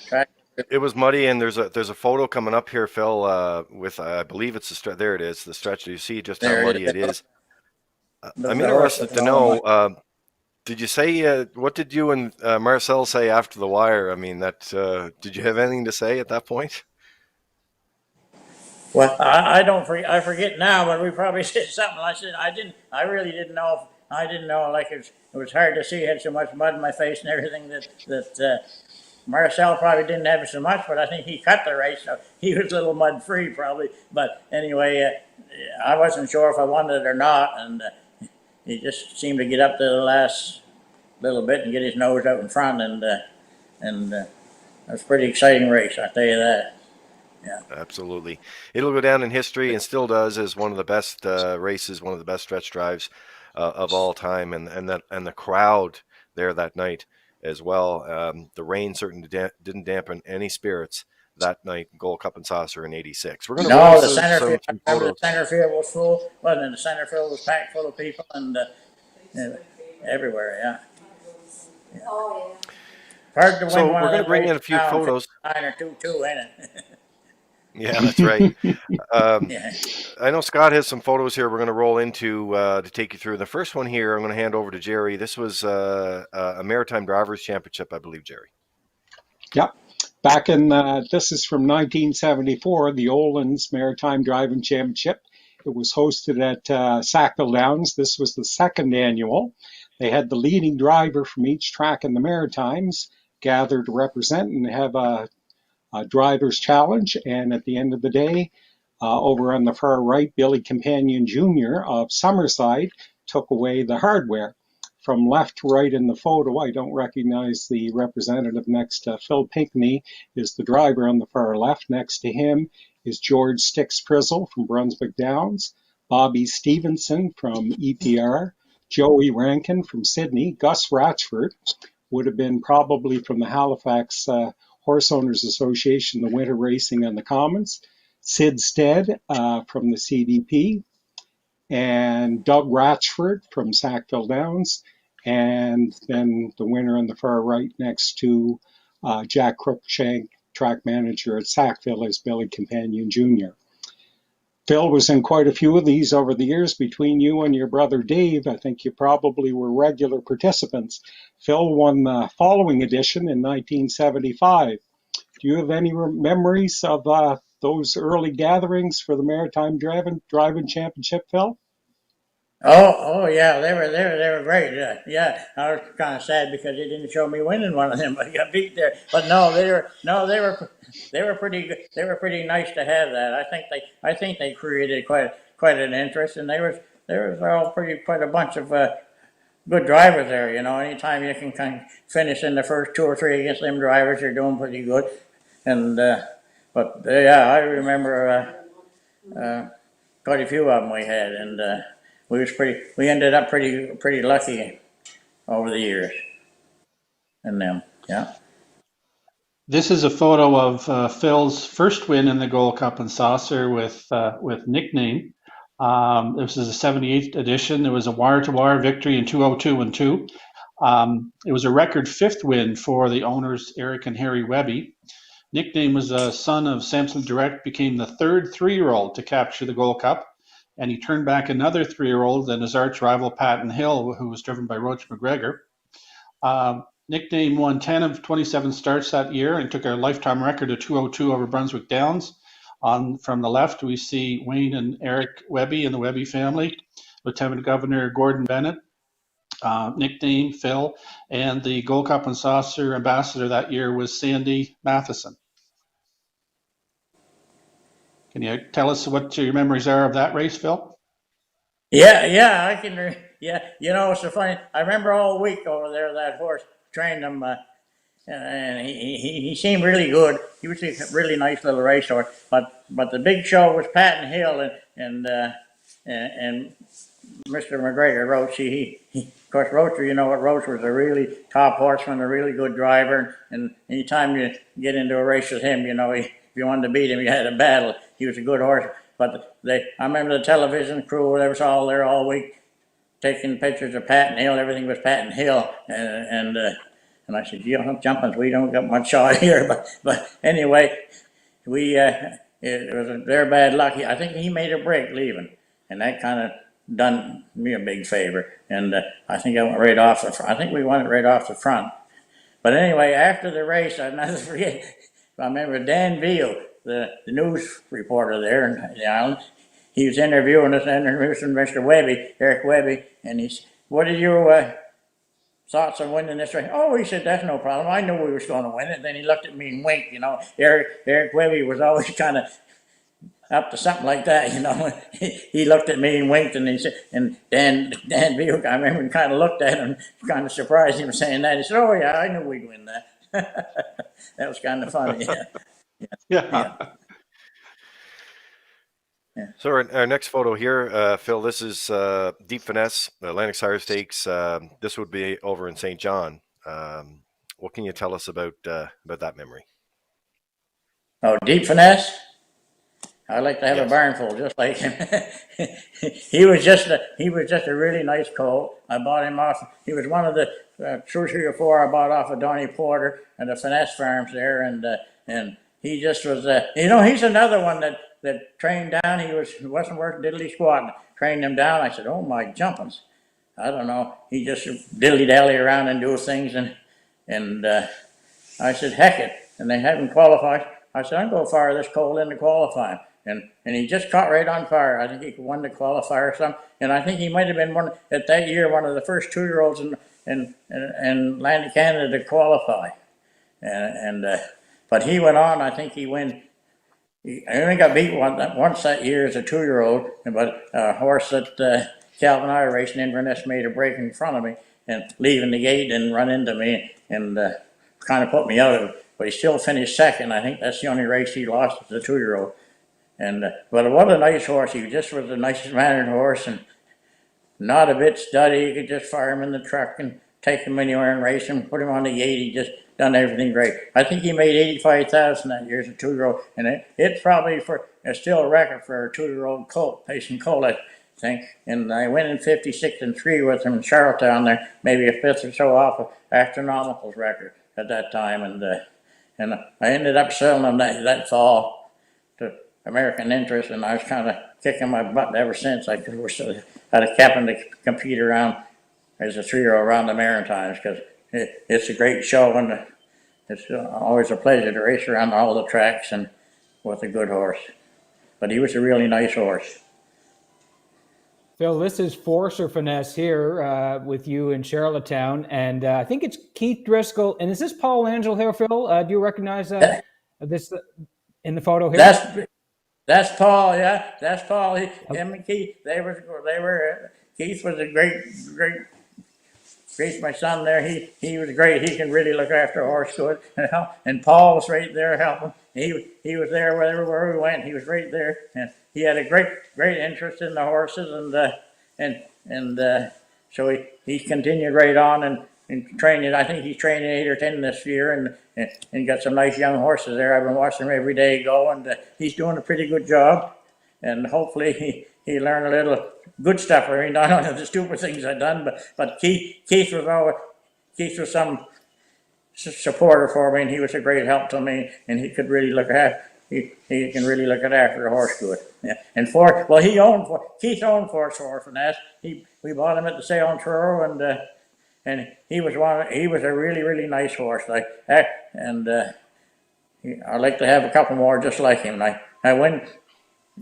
track. it was muddy, and there's a photo coming up here, Phil, with I believe it's the stretch. There it is, the stretch. You see just how There it muddy is. it is. I'm The horse interested was to all muddy. know. Did you say what did you and Marcel say after the wire? I mean, that did you have anything to say at that point? Well, I don't forget. I forget now, but we probably said something. I said I didn't. I really didn't know. I didn't know. Like it was hard to see. I had so much mud in my face and everything that Marcel probably didn't have so much, but I think he cut the race, so he was a little mud free probably. But anyway, I wasn't sure if I wanted it or not, and he just seemed to get up to the last little bit and get his nose out in front, and it was a pretty exciting race. I tell you that. Yeah. Absolutely, it'll go down in history and still does as one of the best races, one of the best stretch drives of all time, and the crowd there that night as well. The rain certainly didn't dampen any spirits that night. Gold Cup and Saucer in '86. We're going to roll No, the center field. I some remember the photos. center field was full, wasn't it? The center field was packed full of people and everywhere. Yeah. Hard to win So one we're of going to them bring in races a few now in photos. 59 or 2-2, ain't it? Yeah, that's right. Um, Yeah. I know Scott has some photos here we're going to roll into to take you through. The first one here, I'm going to hand over to Jerry. This was a Maritime Drivers Championship, I believe, Jerry. Yep. Back in, this is from 1974, the Olin's Maritime Driving Championship. It was hosted at Sackville Downs. This was the second annual. They had the leading driver from each track in the Maritimes gathered to represent and have a driver's challenge. And at the end of the day, over on the far right, Billy Companion Jr. of Summerside took away the hardware. From left to right in the photo, I don't recognize the representative next to Phil Pinkney is the driver on the far left. Next to him is George Stix Frizzle from Brunswick Downs, Bobby Stevenson from EPR, Joey Rankin from Sydney, Gus Ratchford would have been probably from the Halifax Horse Owners Association, the winter racing on the Commons, Sid Stead from the CDP, and Doug Ratchford from Sackville Downs, and then the winner on the far right next to Jack Cruikshank, track manager at Sackville, is Billy Companion Jr. Phil was in quite a few of these over the years. Between you and your brother Dave, I think you probably were regular participants. Phil won the following edition in 1975. Do you have any memories of those early gatherings for the Maritime Driving Championship, Phil? Oh yeah, they were great. Yeah, I was kind of sad because they didn't show me winning one of them, but I got beat there. But no, they were pretty good. They were pretty nice to have that. I think they created quite an interest, and there was all quite a bunch of good drivers there. Anytime you can kind of finish in the first two or three against them drivers, you're doing pretty good. And but yeah, I remember quite a few of them we had, and we ended up pretty lucky over the years in them. Yeah. This is a photo of Phil's first win in the Gold Cup and Saucer with Nickname. This is the 78th edition. It was a wire-to-wire victory in 2:02 and 2. It was a record fifth win for the owners, Eric and Harry Webby. Nickname was a son of Samson Direct, became the third three-year-old to capture the Gold Cup, and he turned back another three-year-old and his arch rival Patton Hill, who was driven by Roach McGregor. Nickname won 10 of 27 starts that year and took a lifetime record of 2:02 over Brunswick Downs. From the left, we see Wayne and Eric Webby and the Webby family, Lieutenant Governor Gordon Bennett, Nickname Phil, and the Gold Cup and Saucer ambassador that year was Sandy Matheson. Can you tell us what your memories are of that race, Phil? Yeah, I can Yeah, you know, it's so funny. I remember all week over there that horse trained him, and he seemed really good. He was a really nice little racehorse. But the big show was Patton Hill and Mr. McGregor Roach. Of course, Roach, you know what, Roach was a really top horseman, a really good driver. And anytime you get into a race with him, you know, if you wanted to beat him, you had a battle. He was a good horse. But I remember the television crew, they was all there all week taking pictures of Patton Hill. Everything was Patton Hill. And I said, you know, jumping, we don't got much shot here. But anyway, it was their bad luck. I think he made a break leaving. And that kind of done me a big favor. And I think I went right off the front. I think we won it right off the front. But anyway, after the race, I'll never forget, I remember Dan Veal, the news reporter there in the island. He was interviewing us, introducing Mr. Webby, Eric Webby, and he said, what are your thoughts on winning this race? Oh, he said, that's no problem. I knew we was going to win it. Then he looked at me and winked, you know. Eric Webby was always kind of up to something like that, you know. He looked at me and winked, and he said, and Dan Veal, I remember, he kind of looked at him, kind of surprised him saying that. He said, oh yeah, I knew we'd win that. That was kind of funny. Yeah. So our next photo here, Phil, this is Deep Finesse, Atlantic Sire Stakes. This would be over in St. John. What can you tell us about that memory? Oh, Deep Finesse? I'd like to have a barn full just like him. He was just a really nice colt. I bought him off. He was one of the 2 or 3 or 4 I bought off of Donnie Porter and the Finesse Farms there, and he just was. You know, he's another one that trained down. He wasn't worth diddly squat. Trained him down. I said, oh my jumpings. I don't know. He just diddly dally around and do things, and I said, heck it. And they had him qualify. I said, I'm going to fire this colt into qualifying. And he just caught right on fire. I think he won the qualifier or something. And I think he might have been one of the first 2-year-olds in Atlantic Canada to qualify. But he went on. I think he won. I only got beat once that year as a 2-year-old. But a horse that Calvin and I were racing, Inverness made a break in front of me and leaving the gate and run into me and kind of put me out of it. But he still finished second. I think that's the only race he lost as a 2-year-old. But what a nice horse. He just was the nicest mannered horse and not a bit stutty. You could just fire him in the truck and take him anywhere and race him, put him on the gate. He just done everything great. I think he made 85,000 that year as a 2-year-old. And it's probably still a record for a 2-year-old colt, pacing colt, I think. And I went in 56-3 with him in Charlottetown there, maybe a fifth or so off of Astronomical's record at that time. And I ended up selling him that fall to American Interest, and I was kind of kicking my butt ever since. I had a captain to compete around as a 3-year-old around the Maritimes because it's a great show, and it's always a pleasure to race around all the tracks and with a good horse. But he was a really nice horse. Phil, this is Force or Finesse here with you in Charlottetown, and I think it's Keith Driscoll. And is this Paul Angel here, Phil? Do you recognize this in the photo here? That's Paul, yeah. That's Paul. Him and Keith, they were. Keith was a great. My son there, he was great. He can really look after a horse good. And Paul was right there helping. He was there wherever we went. He was right there, and he had a great interest in the horses, and so he continued right on and training. I think he's training 8 or 10 this year, and got some nice young horses there. I've been watching him every day go, and he's doing a pretty good job. And hopefully he learned a little good stuff. I mean, not only the stupid things I've done, but Keith was some supporter for me, and he was a great help to me, and he could really look after. He can really look after the horse good. Yeah. And Keith owned Force for Finesse. We bought him at the sale in Truro, and he was a really nice horse. I'd like to have a couple more just like him. I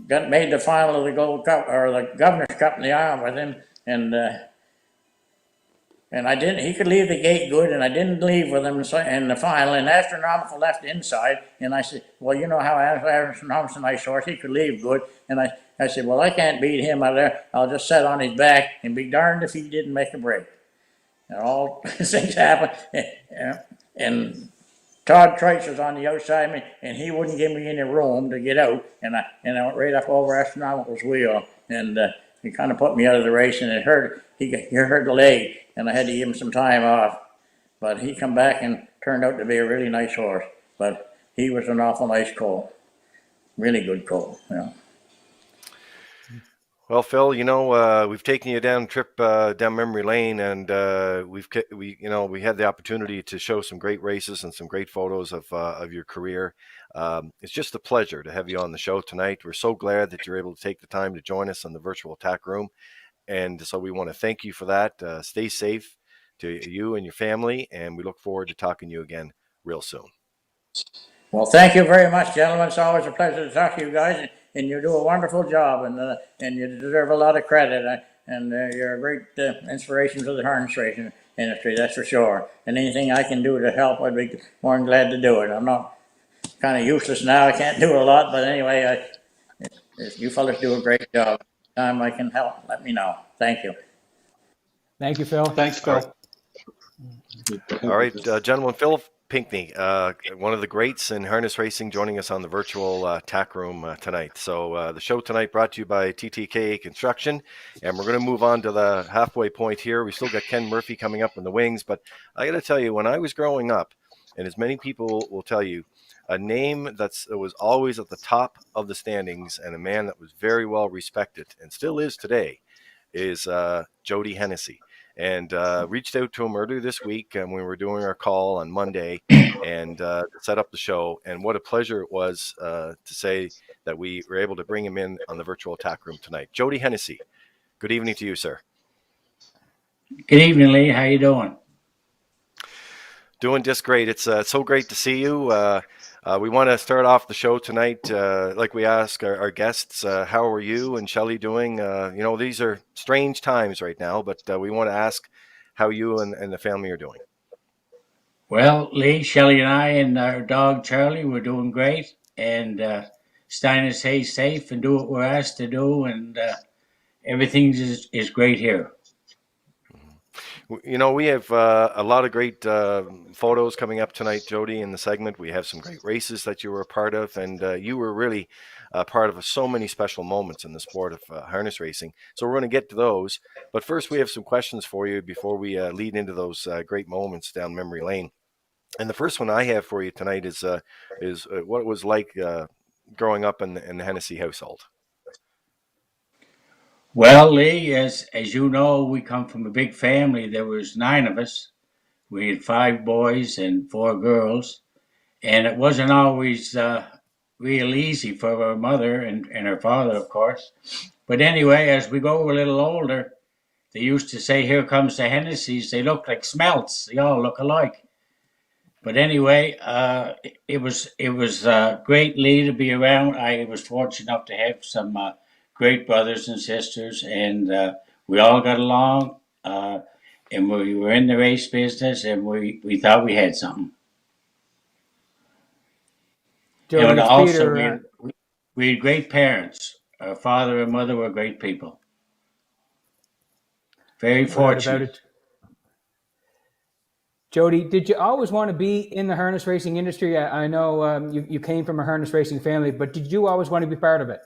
made the final of the Gold Cup or the Governor's Cup in the Isle with him, and I didn't. He could leave the gate good, and I didn't leave with him in the final. And Astronomical left inside, and I said, "Well, you know how Astronomical's a nice horse. He could leave good." And I said, well, I can't beat him out there. I'll just sit on his back and be darned if he didn't make a break. And all things happen. And Todd Trice was on the outside of me, and he wouldn't give me any room to get out. And I went right up over Astronomical's wheel, and he kind of put me out of the race, and it hurt. He hurt the leg, and I had to give him some time off. But he come back and turned out to be a really nice horse. But he was an awful nice colt, really good colt. Yeah. Well, Phil, we've taken you down a trip down memory lane, and we had the opportunity to show some great races and some great photos of your career. It's just a pleasure to have you on the show tonight. We're so glad that you're able to take the time to join us in the virtual Tack Room, and so we want to thank you for that. Stay safe to you and your family, and we look forward to talking to you again real soon. Well, thank you very much, gentlemen. It's always a pleasure to talk to you guys, and you do a wonderful job, and you deserve a lot of credit. And you're a great inspiration to the harness racing industry, that's for sure. And anything I can do to help, I'd be more than glad to do it. I'm not kind of useless now. I can't do a lot, but anyway, you fellas do a great job. Anytime I can help, let me know. Thank you. Thank you, Phil. Thanks, Phil. All right, gentlemen, Phil Pinkney, one of the greats in harness racing, joining us on the virtual Tack Room tonight. So the show tonight brought to you by TTKA Construction, and we're going to move on to the halfway point here. We still got Ken Murphy coming up in the wings, but I got to tell you, when I was growing up, and as many people will tell you, a name that was always at the top of the standings and a man that was very well respected and still is today is Jody Hennessey. And reached out to him earlier this week, and we were doing our call on Monday and set up the show. And what a pleasure it was to say that we were able to bring him in on the virtual Tack Room tonight. Jody Hennessey, good evening to you, sir. Good evening, Lee. How you doing? Doing just great. It's so great to see you. We want to start off the show tonight, like we ask our guests, how are you and Shelley doing? These are strange times right now, but we want to ask how you and the family are doing. Well, Lee, Shelley and I and our dog Charlie, we're doing great, and starting to stay safe and do what we're asked to do, and everything is great here. We have a lot of great photos coming up tonight, Jody, in the segment. We have some great races that you were a part of, and you were really a part of so many special moments in the sport of harness racing. So we're going to get to those. But first, we have some questions for you before we lead into those great moments down memory lane. And the first one I have for you tonight is what it was like growing up in the Hennessey household. Well, Lee, as you know, we come from a big family. There was 9 of us. We had 5 boys and 4 girls, and it wasn't always real easy for our mother and her father, of course. But anyway, as we go a little older, they used to say, "Here comes the Hennesseys. They look like smelts. They all look alike." But anyway, it was great, Lee, to be around. I was fortunate enough to have some great brothers and sisters, and we all got along. And we were in the race business, and we thought we had something. Jody, And also, Peter, we had great parents. Our father and mother were great people. Very fortunate. Jody, did you always want to be in the harness racing industry? I know you came from a harness racing family, but did you always want to be part of it?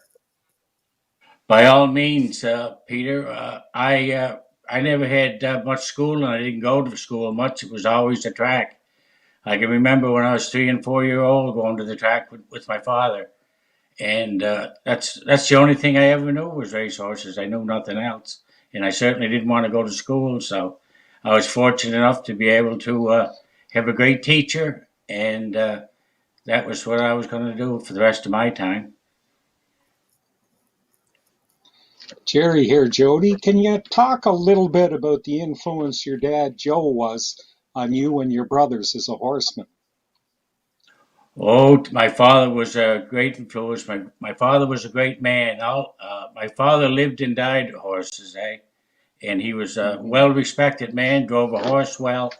By all means, Peter. I never had much school, and I didn't go to school much. It was always the track. I can remember when I was 3 and 4 years old going to the track with my father, and that's the only thing I ever knew was racehorses. I knew nothing else, and I certainly didn't want to go to school. So I was fortunate enough to be able to have a great teacher, and that was what I was going to do for the rest of my time. Jerry here, Jody. Can you talk a little bit about the influence your dad, Joe, was on you and your brothers as a horseman? Oh, my father was a great influence. My father was a great man. My father lived and died horses, and he was a well-respected man, drove a horse well.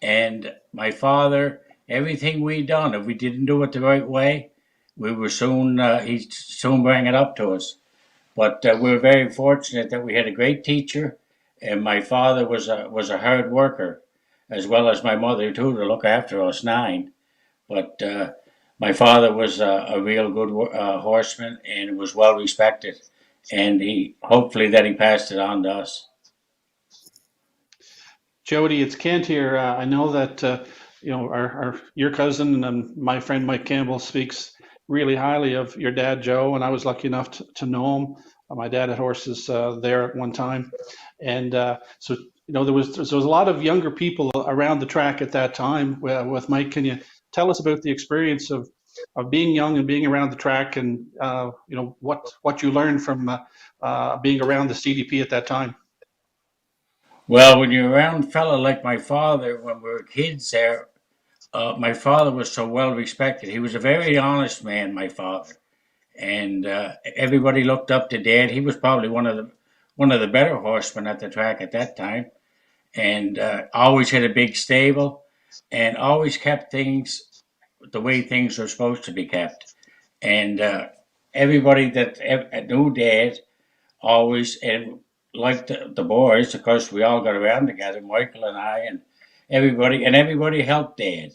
And my father, everything we done, if we didn't do it the right way, we were soon, he soon bring it up to us. But we were very fortunate that we had a great teacher, and my father was a hard worker, as well as my mother too, to look after us nine. But my father was a real good horseman and was well respected, and he hopefully that he passed it on to us. Jody, it's Kent here. I know that your cousin and my friend Mike Campbell speaks really highly of your dad Joe, and I was lucky enough to know him. My dad had horses there at one time, and so there was a lot of younger people around the track at that time with Mike. Can you tell us about the experience of being young and being around the track, and what you learned from being around the CDP at that time? Well, when you're around a fella like my father, when we were kids there, my father was so well respected. He was a very honest man, my father, and everybody looked up to Dad. He was probably one of the better horsemen at the track at that time, and always had a big stable, and always kept things the way things were supposed to be kept. And everybody that knew Dad always and like the boys, of course, we all got around together, Michael and I, and everybody helped Dad,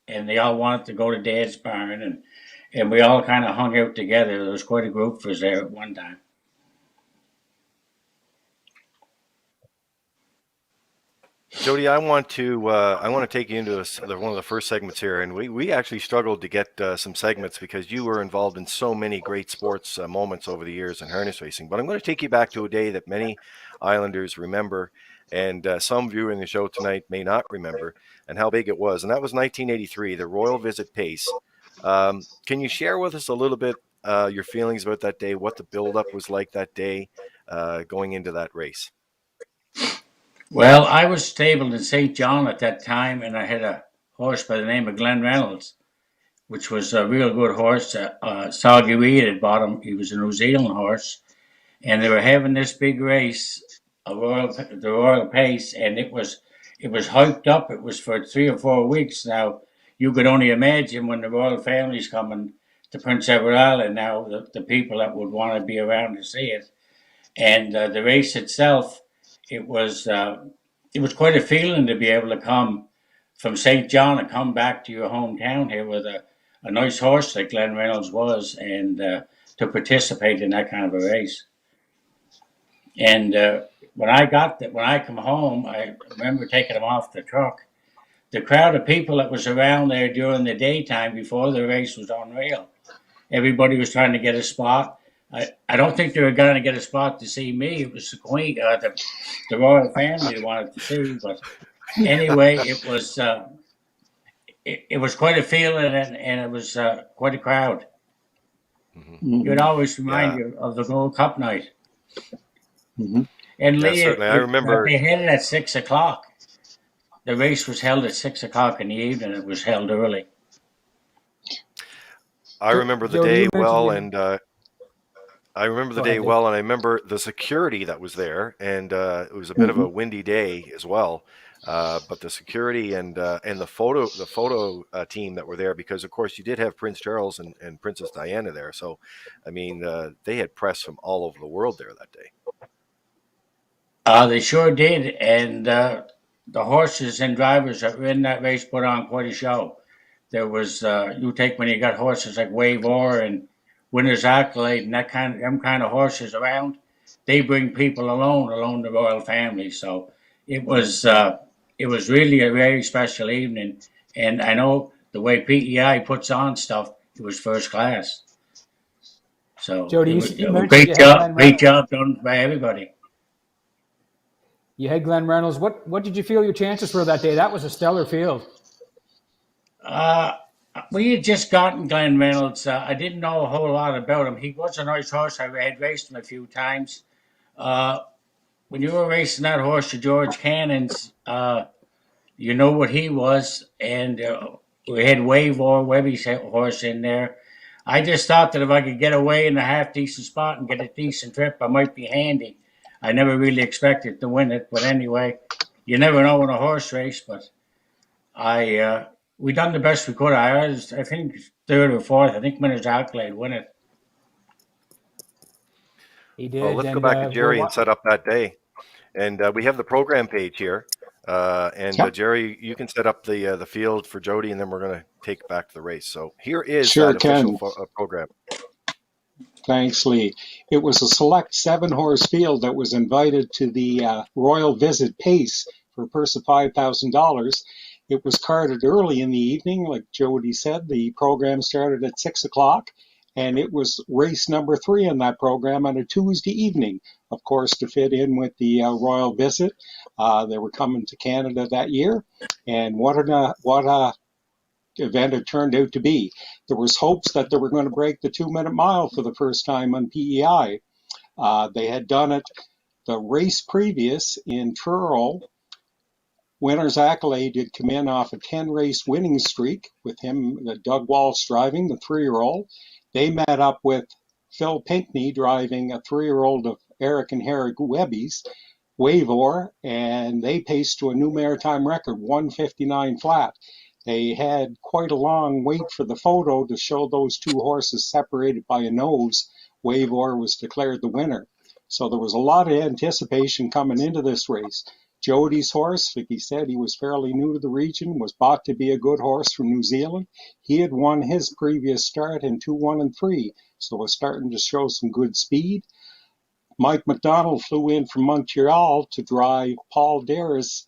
and they all wanted to go to Dad's barn, and we all kind of hung out together. There was quite a group for us there at one time. Jody, I want to take you into one of the first segments here, and we actually struggled to get some segments because you were involved in so many great sports moments over the years in harness racing. But I'm going to take you back to a day that many Islanders remember, and some viewing the show tonight may not remember, and how big it was. And that was 1983, the Royal Visit Pace. Can you share with us a little bit your feelings about that day, what the build-up was like that day going into that race? Well, I was stabled in St. John at that time, and I had a horse by the name of Glenn Reynolds, which was a real good horse. Soggy Reed had bought him. He was a New Zealand horse, and they were having this big race, the Royal Pace, and it was hyped up. It was for 3 or 4 weeks. Now you could only imagine when the royal family's coming to Prince Edward Island. Now the people that would want to be around to see it, and the race itself, it was quite a feeling to be able to come from St. John and come back to your hometown here with a nice horse like Glenn Reynolds was, and to participate in that kind of a race. And when I come home, I remember taking him off the truck. The crowd of people that was around there during the daytime before the race was unreal. Everybody was trying to get a spot. I don't think they were going to get a spot to see me. It was the Queen, the royal family they wanted to see. But anyway, it was quite a feeling, and it was quite a crowd. Mm-hmm. It would always remind you of the Gold Cup night. Mm-hmm. And Yeah, Lee, certainly. I remember they had it at 6 o'clock. The race was held at 6 o'clock in the evening. It was held early. I remember the Jody, day you well, mentioned and I remember the Go day ahead, Lee. well, and I remember the security that was there, and it was a bit of a windy day as well. But the security and the photo team that were there, because of course you did have Prince Charles and Princess Diana there. So, I mean, they had press from all over the world there that day. They sure did, and the horses and drivers that were in that race put on quite a show. There was you take when you got horses like Wave Or and Winner's Accolade and them kind of horses around, they bring people along the royal family. So it was really a very special evening, and I know the way PEI puts on stuff, it was first class. So Jody, it was you a mentioned you had Glenn great Reynolds. job done by everybody. You had Glenn Reynolds. What did you feel your chances were that day? That was a stellar field. We had just gotten Glenn Reynolds. I didn't know a whole lot about him. He was a nice horse. I had raced him a few times. When you were racing that horse to George Cannon's, you know what he was. And we had Wave or Webby's horse in there. I just thought that if I could get away in a half-decent spot and get a decent trip, I might be handy. I never really expected to win it. But anyway, you never know in a horse race. But we done the best we could. I think third or fourth. I think Winner's Accolade win it. He Well, did, let's go and back to we're Jerry and set up that day. And we have the program page here. Yep, Jerry, you can set up the field for Jody, and then we're going to take back to the race. So here is sure that official can. program. Thanks, Lee. It was a select 7-horse field that was invited to the Royal Visit Pace for a purse of $5,000. It was carded early in the evening, like Jody said. The program started at 6 o'clock, and it was race number 3 in that program on a Tuesday evening, of course, to fit in with the Royal Visit. They were coming to Canada that year, and what a event it turned out to be. There was hopes that they were going to break the 2-minute mile for the first time on PEI. They had done it the race previous in Truro. Winner's Accolade had come in off a 10-race winning streak with him, Doug Walsh driving, the 3-year-old. They met up with Phil Pinkney driving a 3-year-old of Eric and Harry Webby's Wavor, and they paced to a new maritime record, 159 flat. They had quite a long wait for the photo to show those two horses separated by a nose. Wavor was declared the winner. So there was a lot of anticipation coming into this race. Jody's horse, Vicky said, he was fairly new to the region, was bought to be a good horse from New Zealand. He had won his previous start in 2, 1, and 3, so was starting to show some good speed. Mike McDonald flew in from Montreal to drive Paul Darris'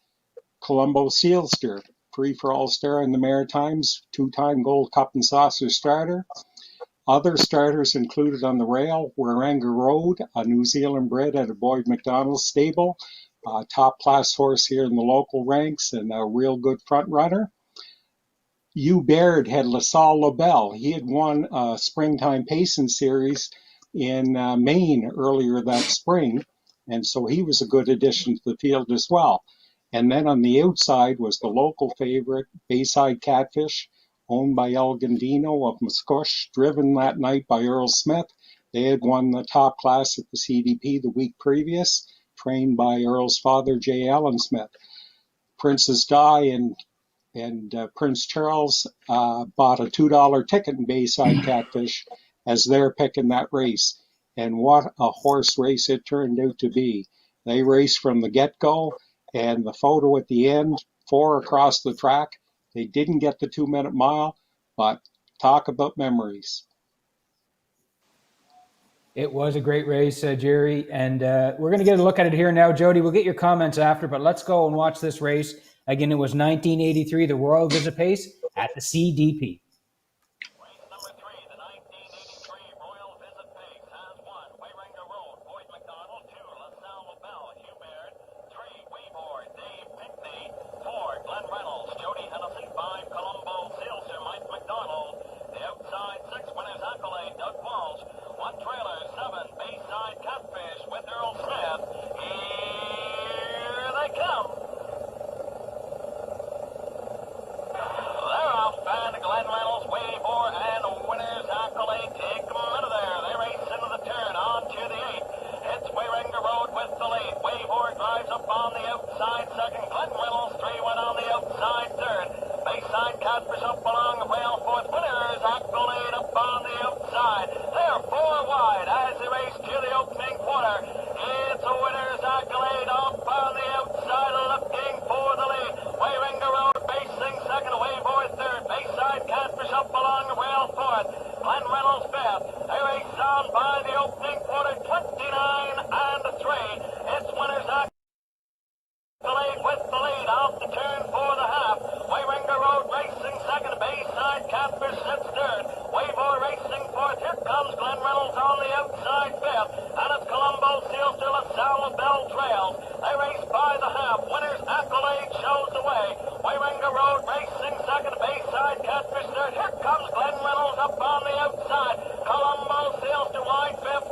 Colombo Sealster, free for all-star in the Maritimes, 2-time Gold Cup and Saucer starter. Other starters included on the rail were Waranga Road, a New Zealand bred at a Boyd McDonald's stable, a top-class horse here in the local ranks and a real good front runner. Hugh Baird had LaSalle Lobel. He had won a springtime pacing series in Maine earlier that spring, and so he was a good addition to the field as well. And then on the outside was the local favorite, Bayside Catfish, owned by El Gandino of Muscush, driven that night by Earl Smith. They had won the top class at the CDP the week previous, trained by Earl's father, J. Allen Smith. Princess Di and Prince Charles bought a $2 ticket in Bayside Catfish as their pick in that race. And what a horse race it turned out to be. They raced from the get-go, and the photo at the end, 4 across the track. They didn't get the 2-minute mile, but talk about memories. It was a great race, Jerry, and we're going to get a look at it here now. Jody, we'll get your comments after, but let's go and watch this race. Again, it was 1983, the Royal Visit Pace at the CDP. Race number 3, the 1983 Royal Visit Pace has won Waranga Road, Boyd McDonald, 2, LaSalle Lobel, Hugh Baird, 3, Wavor, Dave Pinkney, 4, Glenn Reynolds, Jody Hennessey, 5, Colombo Sealster, Mike McDonald. The outside 6, Winner's Accolade, Doug Walsh. 1 trailer, 7, Bayside Catfish with Earl Smith. Here they come. They're off, and Glenn Reynolds, Wavor, and Winner's Accolade take them out of there. They race into the turn, on to the 8th. It's Waranga Road with the lead. Wavor drives up on the outside second. Glenn Reynolds, 3 went on the outside third. Bayside Catfish up along the rail fourth. Winner's Accolade up on the outside. They're 4 wide as they race to the opening quarter. It's a Winner's Accolade up on the outside looking for the lead. Waranga Road racing second. Wavor third. Bayside Catfish up along the rail fourth. Glenn Reynolds fifth. They race on by the opening quarter. 29 and 3. It's Winner's Accolade with the lead off the turn for the half. Waranga Road racing second. Bayside Catfish sits third. Wavor racing fourth. Here comes Glenn Reynolds on the outside fifth. And it's Colombo Sealster, LaSalle Lobel trails. They race by the half. Winner's Accolade shows the way. Waranga Road racing second. Bayside Catfish third. Here comes Glenn Reynolds up on the outside. Colombo Sealster wide fifth.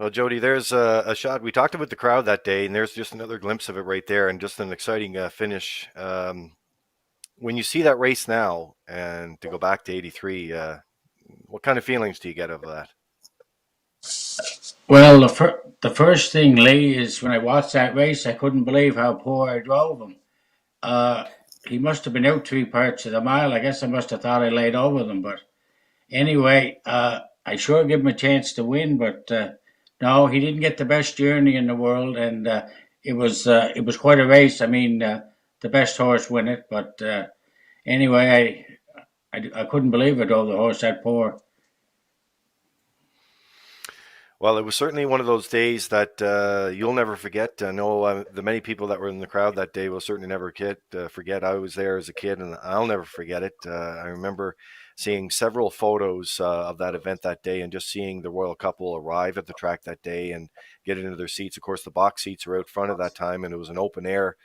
Well, Jody, there's a shot. We talked about the crowd that day, and there's just another glimpse of it right there, and just an exciting finish. When you see that race now, and to go back to '83, what kind of feelings do you get of that? Well, the first thing, Lee, is when I watched that race, I couldn't believe how poor I drove him. Uh, he must have been out 3 parts of the mile. I guess I must have thought I laid over them. But anyway, I sure give him a chance to win. But no, he didn't get the best journey in the world, and it was quite a race. I mean, the best horse win it. But anyway, I couldn't believe I drove the horse that poor. Well, it was certainly one of those days that you'll never forget. I know the many people that were in the crowd that day will certainly never forget. I was there as a kid, and I'll never forget it. I remember seeing several photos of that event that day, and just seeing the royal couple arrive at the track that day and get into their seats. Of course, the box seats were out front at that time, and it was an open air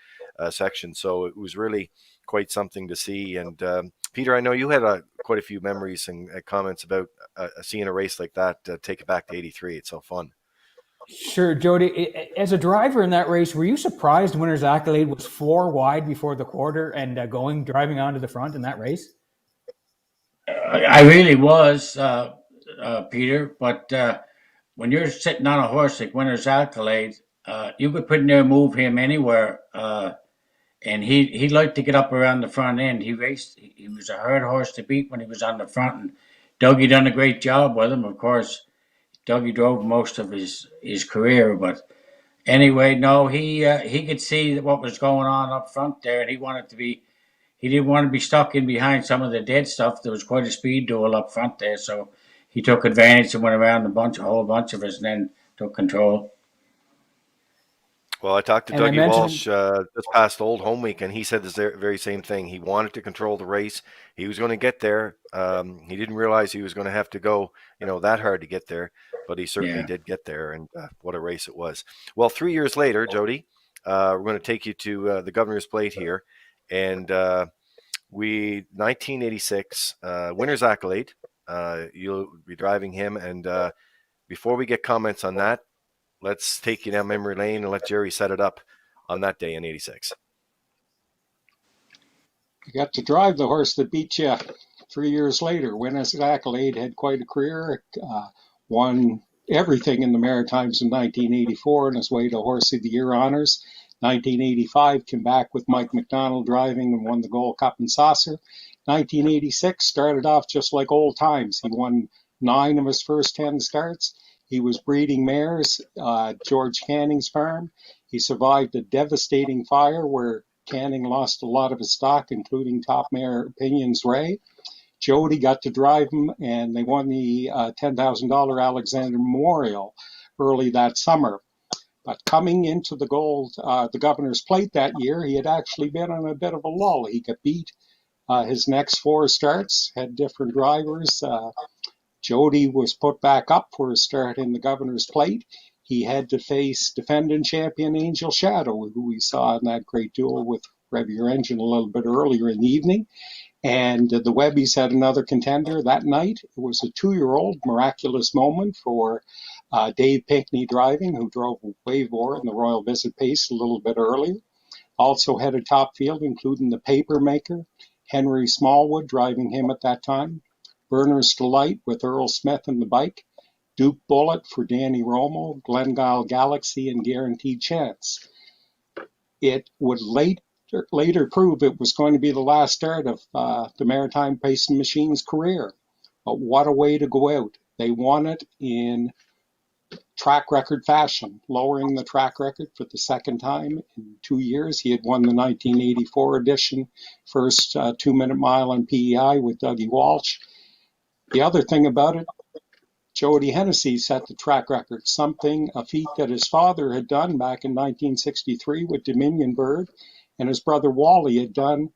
section, so it was really quite something to see. And Peter, I know you had quite a few memories and comments about seeing a race like that. Take it back to '83. It's so fun. Sure, Jody. As a driver in that race, were you surprised Winner's Accolade was 4 wide before the quarter and driving onto the front in that race? I really was, Peter. But when you're sitting on a horse like Winner's Accolade, you could pretty near move him anywhere. And he liked to get up around the front end. He raced. He was a hard horse to beat when he was on the front. And Dougie done a great job with him. Of course, Dougie drove most of his career. But anyway, no, he could see what was going on up front there, and he didn't want to be stuck in behind some of the dead stuff. There was quite a speed duel up front there, so he took advantage and went around a whole bunch of us, and then took control. Well, I talked to And I Dougie mentioned Walsh this past Old Home Week, and he said the very same thing. He wanted to control the race. He was going to get there. He didn't realize he was going to have to go, that hard to get there, but he certainly Yeah. did get there, and what a race it was. Well, 3 years later, Jody, we're going to take you to the Governor's Plate here, and 1986 Winner's Accolade. You'll be driving him, and before we get comments on that, let's take you down memory lane and let Jerry set it up on that day in '86. You got to drive the horse that beat you 3 years later. Winner's Accolade had quite a career, won everything in the Maritimes in 1984 on his way to Horse of the Year honors. 1985 came back with Mike McDonald driving and won the Gold Cup and Saucer. 1986 started off just like old times. He won 9 of his first 10 starts. He was breeding mares, George Canning's farm. He survived a devastating fire where Canning lost a lot of his stock, including top mare Opinions Ray. Jody got to drive him, and they won the $10,000 Alexander Memorial early that summer. But coming into the Governor's Plate that year, he had actually been on a bit of a lull. He got beat his next 4 starts, had different drivers. Jody was put back up for a start in the Governor's Plate. He had to face defending champion Angel Shadow, who we saw in that great duel with Rev Your Engine a little bit earlier in the evening. And the Webbies had another contender that night. It was a 2-year-old miraculous moment for Dave Pinkney driving, who drove Wavor in the Royal Visit Pace a little bit earlier. Also had a top field, including the Paper Maker, Henry Smallwood driving him at that time, Burner's Delight with Earl Smith in the bike, Duke Bullet for Danny Romo, Glengyle Galaxy, and Guaranteed Chance. It would later prove it was going to be the last start of the Maritime Pacing Machine's career. But what a way to go out. They won it in track record fashion, lowering the track record for the second time in 2 years. He had won the 1984 edition, first 2-minute mile on PEI with Dougie Walsh. The other thing about it, Jody Hennessey set the track record, a feat that his father had done back in 1963 with Dominion Bird, and his brother Wally had done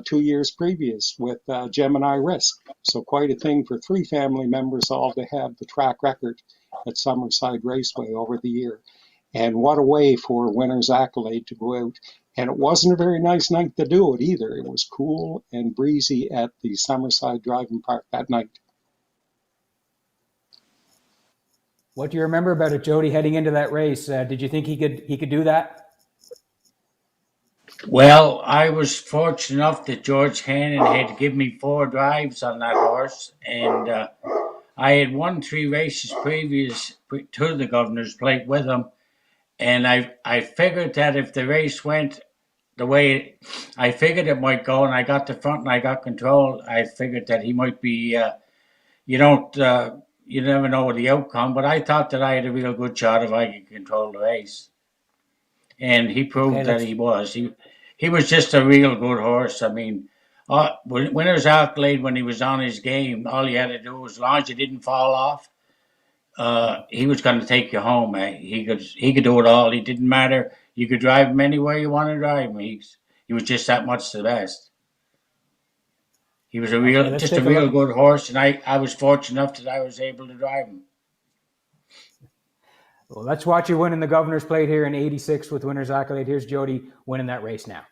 2 years previous with Gemini Risk. So quite a thing for 3 family members all to have the track record at Summerside Raceway over the year. And what a way for Winner's Accolade to go out. And it wasn't a very nice night to do it either. It was cool and breezy at the Summerside Driving Park that night. What do you remember about it, Jody, heading into that race? Did you think he could do that? Well, I was fortunate enough that George Hannon had given me 4 drives on that horse, and I had won 3 races previous to the Governor's Plate with him, and I figured that if the race went the way I figured it might go, and I got the front and I got control, I figured that he might be. You don't, you never know the outcome, but I thought that I had a real good shot if I could control the race, and he Okay, proved that let's he was. He was just a real good horse. I mean, winner's accolade when he was on his game. All you had to do, as long as you didn't fall off, he was going to take you home. He could do it all. He didn't matter. You could drive him anywhere you want to drive him. He was just that much the best. He was okay, let's just a take a real look. good horse, and I was fortunate enough that I was able to drive him. Well, let's watch you win in the Governor's Plate here in '86 with winner's accolade. Here's Jody winning that race now.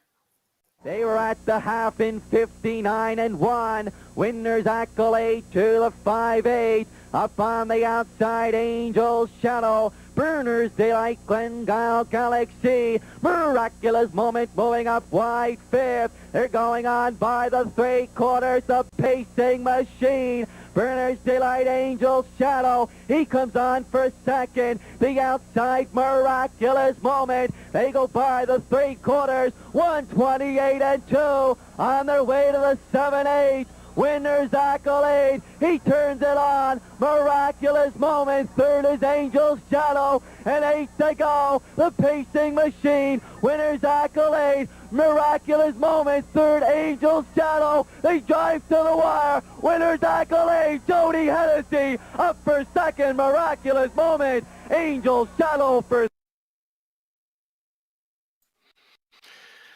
They were at the half in 59-1. Winner's accolade to the 5-8. Up on the outside, Angel's Shadow. Burner's Delight, Glengyle Galaxy. Miraculous Moment moving up wide fifth. They're going on by the 3/4, the pacing machine. Burner's Delight, Angel's Shadow. He comes on for second. The outside, Miraculous Moment. They go by the 3/4, 128-2. On their way to the 7-8. Winner's accolade. He turns it on. Miraculous Moment. Third is Angel's Shadow. And 8 to go. The pacing machine. Winner's accolade. Miraculous Moment. Third, Angel's Shadow. They drive to the wire. Winner's accolade. Jody Hennessey up for second. Miraculous Moment. Angel's Shadow for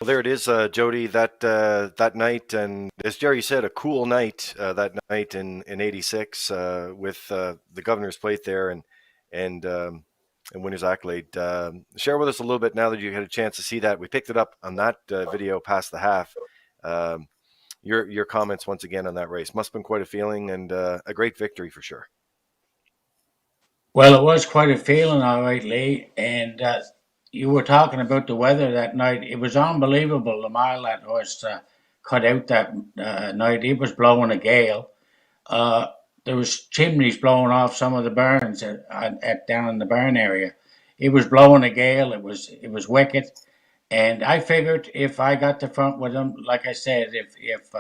Well, there it is, Jody. That night, and as Jerry said, a cool night that night in '86 with the Governor's Plate there and winner's accolade. Share with us a little bit now that you had a chance to see that. We picked it up on that video past the half. Your comments once again on that race must have been quite a feeling and a great victory for sure. Well, it was quite a feeling, all right, Lee. And you were talking about the weather that night. It was unbelievable the mile that horse cut out that night. It was blowing a gale. There was chimneys blowing off some of the barns down in the barn area. It was blowing a gale. It was wicked. And I figured if I got the front with him, like I said, if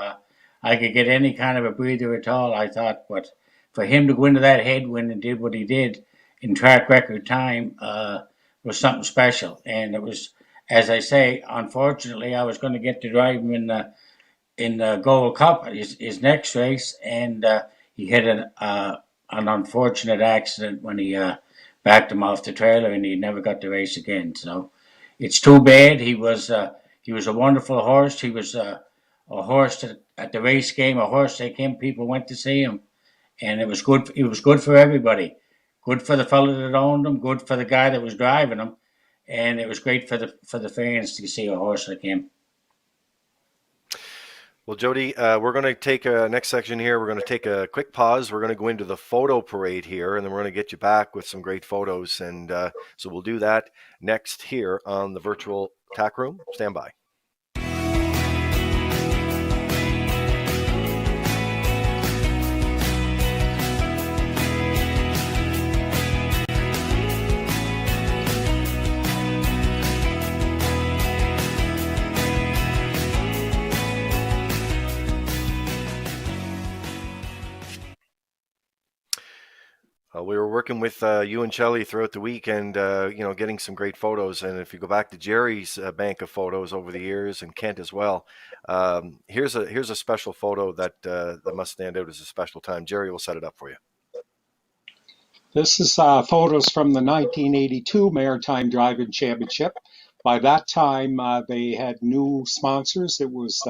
I could get any kind of a breather at all, I thought, but for him to go into that headwind and did what he did in track record time was something special. And it was, as I say, unfortunately, I was going to get to drive him in the Gold Cup, his next race, and he had an unfortunate accident when he backed him off the trailer, and he never got to race again. So it's too bad. He was a wonderful horse. He was a horse that, at the race game, a horse that came, people went to see him, and it was good. It was good for everybody. Good for the fellow that owned him. Good for the guy that was driving him, and it was great for the fans to see a horse like him. Well, Jody, we're going to take a next section here. We're going to take a quick pause. We're going to go into the photo parade here, and then we're going to get you back with some great photos. And so we'll do that next here on the virtual Tack Room. Stand by. We were working with you and Shelley throughout the week and, getting some great photos. And if you go back to Jerry's bank of photos over the years and Kent as well, here's a special photo that must stand out as a special time. Jerry will set it up for you. This is photos from the 1982 Maritime Driving Championship. By that time, they had new sponsors. It was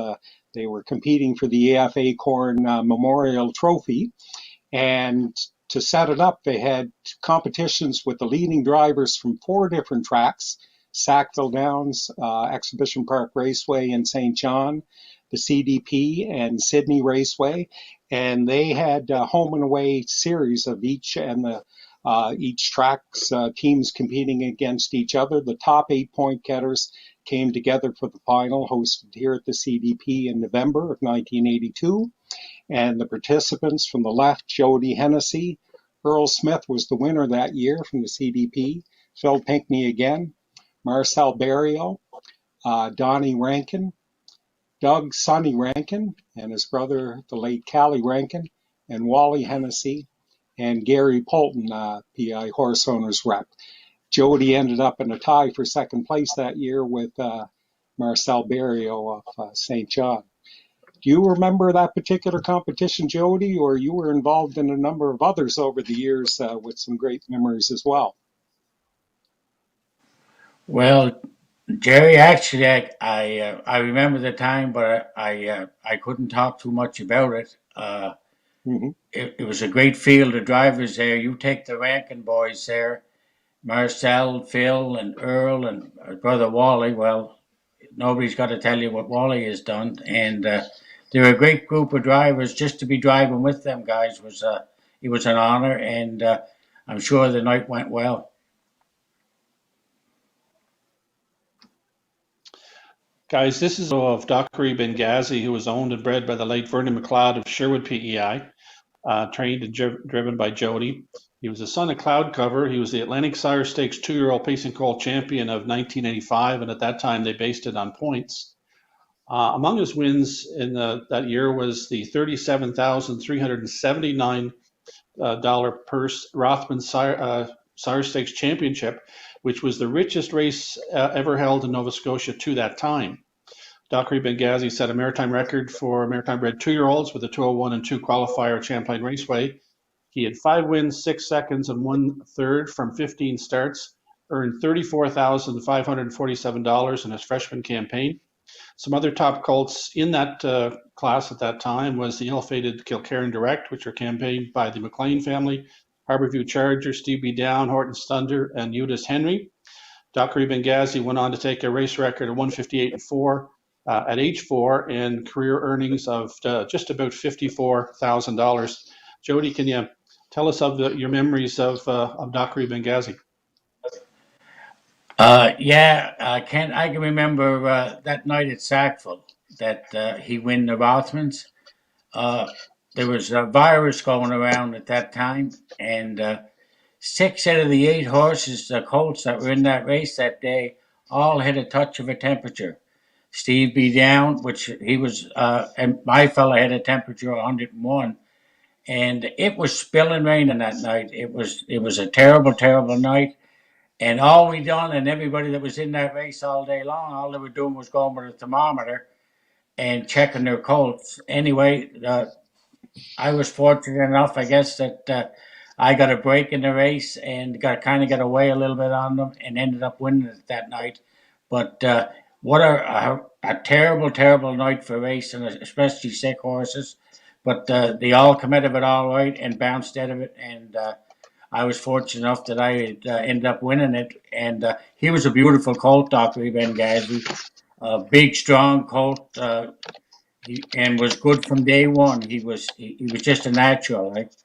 they were competing for the AF Acorn Memorial Trophy, and to set it up, they had competitions with the leading drivers from 4 different tracks: Sackville Downs, Exhibition Park Raceway in St. John, the CDP, and Sydney Raceway. And they had home and away series of each, and the Each track's teams competing against each other. The top 8 point getters came together for the final, hosted here at the CDP in November of 1982. And the participants from the left, Jody Hennessey. Earl Smith was the winner that year from the CDP. Phil Pinkney again. Marcel Barrio. Donnie Rankin. Doug Sonny Rankin and his brother, the late Callie Rankin, and Wally Hennessey, and Gary Polton, PI Horse Owners Rep. Jody ended up in a tie for second place that year with Marcel Barrio of St. John. Do you remember that particular competition, Jody, or you were involved in a number of others over the years with some great memories as well? Well, Jerry, actually, I remember the time, but I couldn't talk too much about it. It was a great field of drivers there. You take the Rankin boys there, Marcel, Phil, and Earl, and brother Wally. Well, nobody's got to tell you what Wally has done, and they're a great group of drivers. Just to be driving with them guys was it was an honor, and I'm sure the night went well. Guys, this is of Dockery Benghazi, who was owned and bred by the late Vernon McLeod of Sherwood PEI, trained and driven by Jody. He was the son of Cloudcover. He was the Atlantic Sire Stakes 2-year-old pacing call champion of 1985, and at that time they based it on points. Among his wins in that year was the $37,379 purse Rothman Sire Stakes Championship, which was the richest race ever held in Nova Scotia to that time. Dockery Benghazi set a maritime record for maritime bred 2-year-olds with a 201 and 2 qualifier at Champlain Raceway. He had 5 wins, 6 seconds, and 1/3 from 15 starts, earned $34,547 in his freshman campaign. Some other top colts in that class at that time was the ill-fated Kilkerran Direct, which were campaigned by the McLean family, Harborview Charger, Steve B. Down, Horton's Thunder, and Eudes Henry. Dockery Benghazi went on to take a race record of 158-4 at age 4 and career earnings of just about $54,000. Jody, can you tell us of your memories of Dockery Benghazi? Yeah, Kent, I can remember that night at Sackville that he won the Rothmans. There was a virus going around at that time, and 6 out of the 8 horses, the colts that were in that race that day, all had a touch of a temperature. Steve B. Down, which he was, and my fella had a temperature of 101, and it was spilling raining that night. It was a terrible, terrible night. And all we done, and everybody that was in that race all day long, all they were doing was going with a thermometer and checking their colts. Anyway, I was fortunate enough, I guess, that I got a break in the race and got away a little bit on them and ended up winning it that night. But what a terrible, terrible night for racing, especially sick horses. But they all come out of it all right and bounced out of it, and I was fortunate enough that I ended up winning it. And he was a beautiful colt, Dockery Benghazi, a big, strong colt, and was good from day one. He was just a natural, right?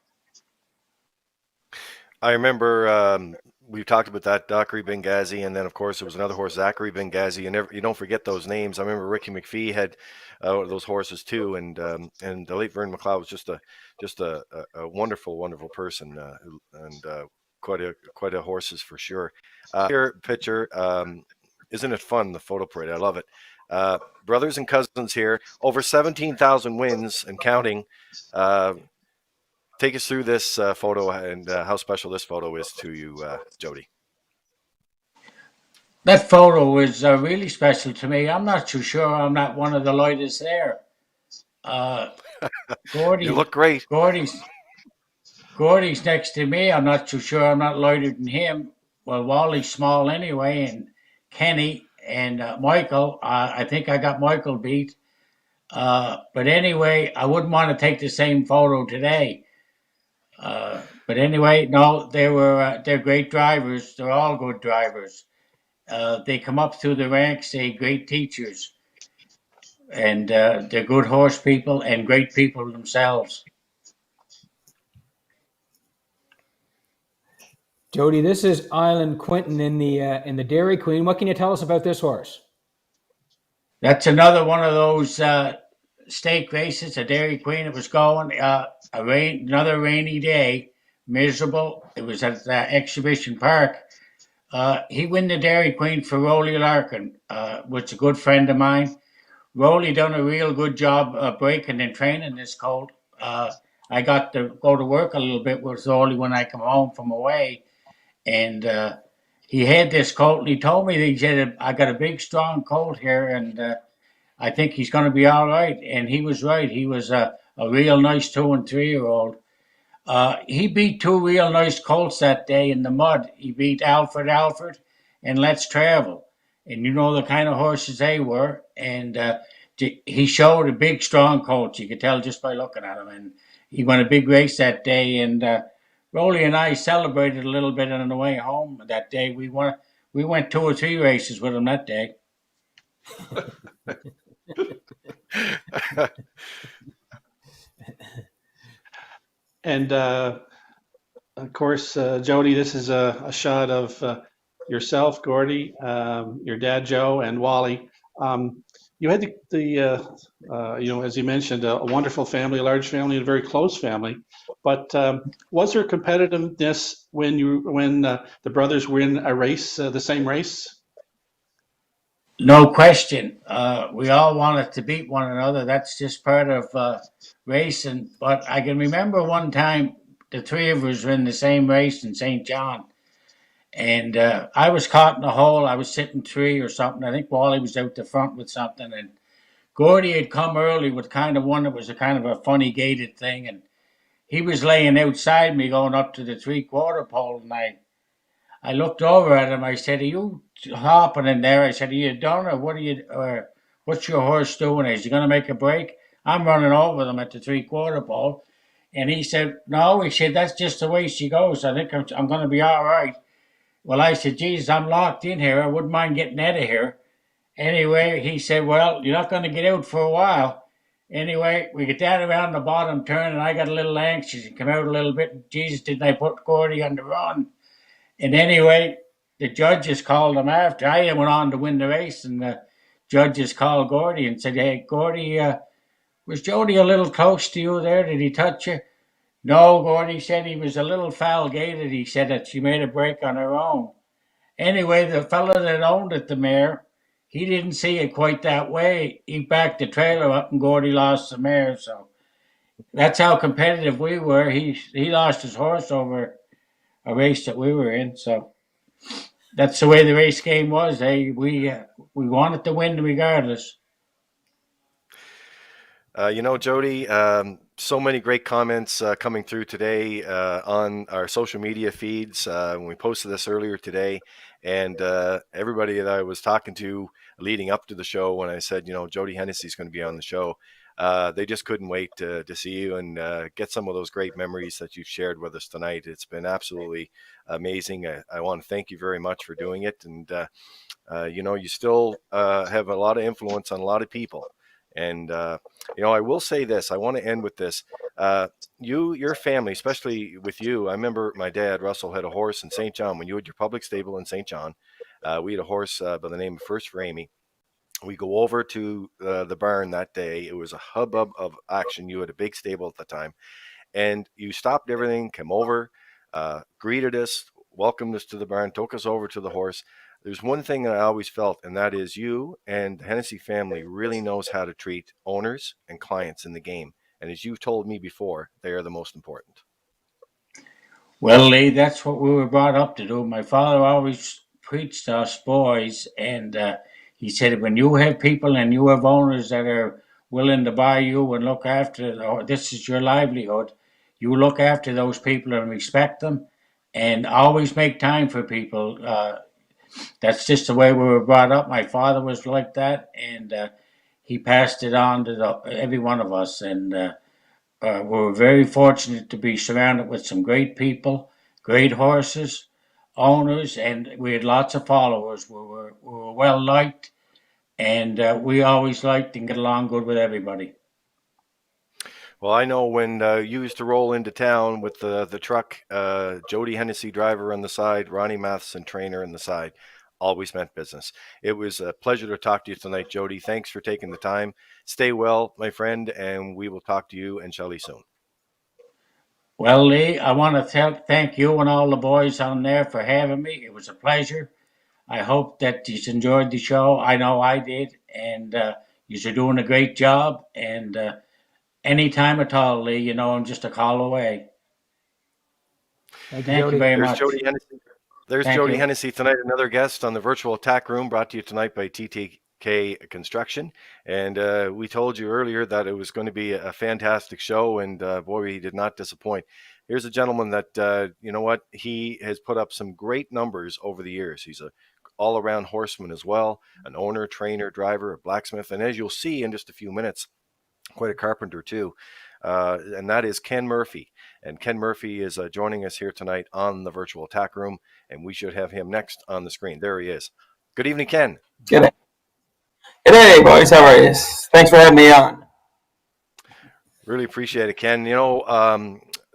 I remember we talked about that Dockery Benghazi, and then of course there was another horse, Zachary Benghazi. You don't forget those names. I remember Ricky McPhee had those horses too, and the late Vern McLeod was just a wonderful, wonderful person, and quite a horses for sure. Here picture, isn't it fun, the photo parade? I love it. Brothers and cousins here, over 17,000 wins and counting. Take us through this photo and how special this photo is to you, Jody. That photo is really special to me. I'm not too sure I'm not one of the lightest there. Gordy, you look great. Gordy's next to me. I'm not too sure I'm not lighter than him. Well, Wally's small anyway, and Kenny and Michael. I think I got Michael beat. But anyway, I wouldn't want to take the same photo today. But anyway, no, they're great drivers. They're all good drivers. They come up through the ranks. They're great teachers, and they're good horse people and great people themselves. Jody, this is Island Quinton in the Dairy Queen. What can you tell us about this horse? That's another one of those stake races, a Dairy Queen. It was going another rainy day, miserable. It was at Exhibition Park. He won the Dairy Queen for Rolly Larkin, which is a good friend of mine. Rolly done a real good job breaking and training this colt. I got to go to work a little bit with Rolly when I come home from away, and he had this colt, and he told me that he said, "I got a big, strong colt here, and I think he's going to be all right." And he was right. He was a real nice 2 and 3-year-old. He beat two real nice colts that day in the mud. He beat Alfred and Let's Travel. And you know the kind of horses they were. And he showed a big, strong colt. You could tell just by looking at him. And he won a big race that day. And Rolly and I celebrated a little bit on the way home that day. We went 2 or 3 races with him that day. And of course, Jody, this is a shot of yourself, Gordy, your dad, Joe, and Wally. You had as you mentioned, a wonderful family, a large family, and a very close family. But was there competitiveness when the brothers were in a race, the same race? No question. We all wanted to beat one another. That's just part of racing. But I can remember one time the three of us were in the same race in St. John. And I was caught in a hole. I was sitting 3 or something. I think Wally was out the front with something. And Gordy had come early with kind of one that was a kind of a funny gated thing. And he was laying outside me going up to the 3/4 pole. And I looked over at him. I said, "Are you hopping in there?" I said, "Are you done, or what's your horse doing? Is he going to make a break?" I'm running over them at the 3/4 pole. And he said, "No," he said, "that's just the way she goes. I think I'm going to be all right." Well, I said, "Jesus, I'm locked in here. I wouldn't mind getting out of here." Anyway, he said, "Well, you're not going to get out for a while." Anyway, we get down around the bottom turn, and I got a little anxious and come out a little bit. Jesus, didn't I put Gordy on the run? And anyway, the judges called him after. I went on to win the race, and the judges called Gordy and said, "Hey, Gordy, was Jody a little close to you there? Did he touch you?" "No," Gordy said, "he was a little foul gated." He said that she made a break on her own. Anyway, the fellow that owned it, the mare, he didn't see it quite that way. He backed the trailer up, and Gordy lost the mare. So that's how competitive we were. He lost his horse over a race that we were in. So that's the way the race game was. We wanted to win regardless. Jody, so many great comments coming through today on our social media feeds. When we posted this earlier today, and everybody that I was talking to leading up to the show, when I said, Jody Hennessey is going to be on the show, they just couldn't wait to see you and get some of those great memories that you've shared with us tonight. It's been absolutely amazing. I want to thank you very much for doing it. And, you still have a lot of influence on a lot of people. And, I will say this. I want to end with this. Your family, especially with you, I remember my dad, Russell, had a horse in St. John when you had your public stable in St. John. We had a horse by the name of First Ramey. We go over to the barn that day. It was a hubbub of action. You had a big stable at the time. And you stopped everything, came over, greeted us, welcomed us to the barn, took us over to the horse. There's one thing that I always felt, and that is you and the Hennessey family really knows how to treat owners and clients in the game. And as you've told me before, they are the most important. Well, Lee, that's what we were brought up to do. My father always preached to us boys, and he said, when you have people and you have owners that are willing to buy you and look after, this is your livelihood, you look after those people and respect them, and always make time for people. That's just the way we were brought up. My father was like that, and he passed it on to every one of us. And we were very fortunate to be surrounded with some great people, great horses, owners, and we had lots of followers. We were well liked, and we always liked and get along good with everybody. Well, I know when you used to roll into town with the truck, Jody Hennessey driver on the side, Ronnie Matheson trainer on the side, always meant business. It was a pleasure to talk to you tonight, Jody. Thanks for taking the time. Stay well, my friend, and we will talk to you and Shelley soon. Well, Lee, I want to thank you and all the boys on there for having me. It was a pleasure. I hope that you enjoyed the show. I know I did, and you're doing a great job. And anytime at all, Lee, I'm just a call away. Thank you, Thank you Jody. very There's much. Jody Hennessey. There's Thank Jody you. Hennessey tonight, another guest on the virtual attack room brought to you tonight by TTK Construction. And we told you earlier that it was going to be a fantastic show, and boy, he did not disappoint. Here's a gentleman that, you know what, he has put up some great numbers over the years. He's a all-around horseman as well, an owner, trainer, driver, a blacksmith, and as you'll see in just a few minutes, quite a carpenter too. And that is Ken Murphy. And Ken Murphy is joining us here tonight on the virtual attack room, and we should have him next on the screen. There he is. Good evening, Ken. Good day, boys. How are you? Thanks for having me on. Really appreciate it, Ken.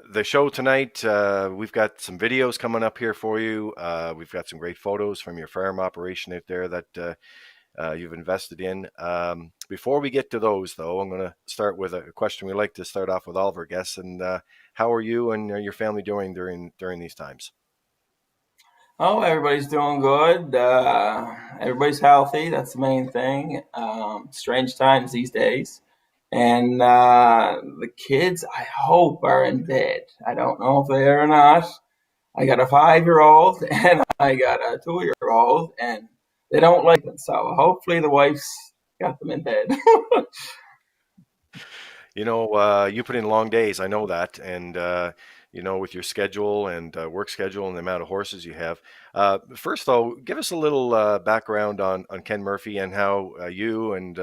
The show tonight, we've got some videos coming up here for you. We've got some great photos from your farm operation out there that you've invested in. Before we get to those, though, I'm going to start with a question we like to start off with all of our guests. And how are you and your family doing during these times? Oh, everybody's doing good. Everybody's healthy. That's the main thing. Strange times these days. And the kids, I hope, are in bed. I don't know if they are or not. I got a 5-year-old and I got a 2-year-old, and they don't like it. So hopefully the wife's got them in bed. You put in long days. I know that. And, with your schedule and work schedule and the amount of horses you have. First, though, give us a little background on Ken Murphy and how you and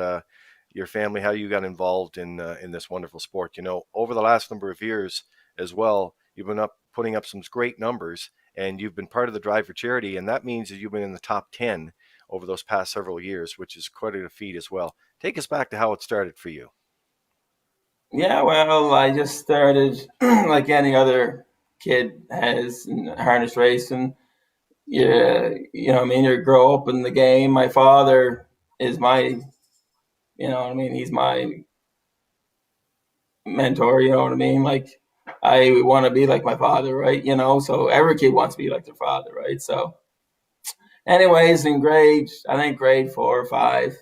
your family, how you got involved in this wonderful sport. Over the last number of years as well, you've been putting up some great numbers, and you've been part of the Drive for Charity, and that means that you've been in the top 10 over those past several years, which is quite a feat as well. Take us back to how it started for you. Yeah, well, I just started like any other kid has in harness racing. Yeah, you grow up in the game. My father is he's my mentor, like I want to be like my father, right? So every kid wants to be like their father, right? So anyways, in grade 4 or 5,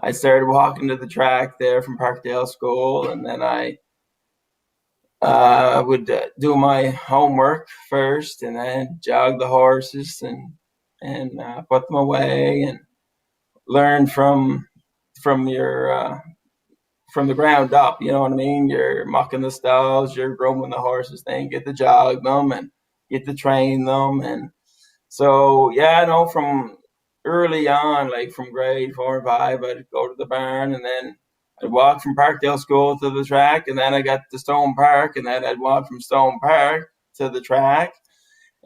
I started walking to the track there from Parkdale School, and then I would do my homework first, and then jog the horses and put them away, and learn from your from the ground up. You know what I mean? You're mucking the stalls, you're grooming the horses, then get to jog them and get to train them, and so from early on, like from grade 4 and 5, I'd go to the barn, and then I'd walk from Parkdale School to the track, and then I got to Stone Park, and then I'd walk from Stone Park to the track,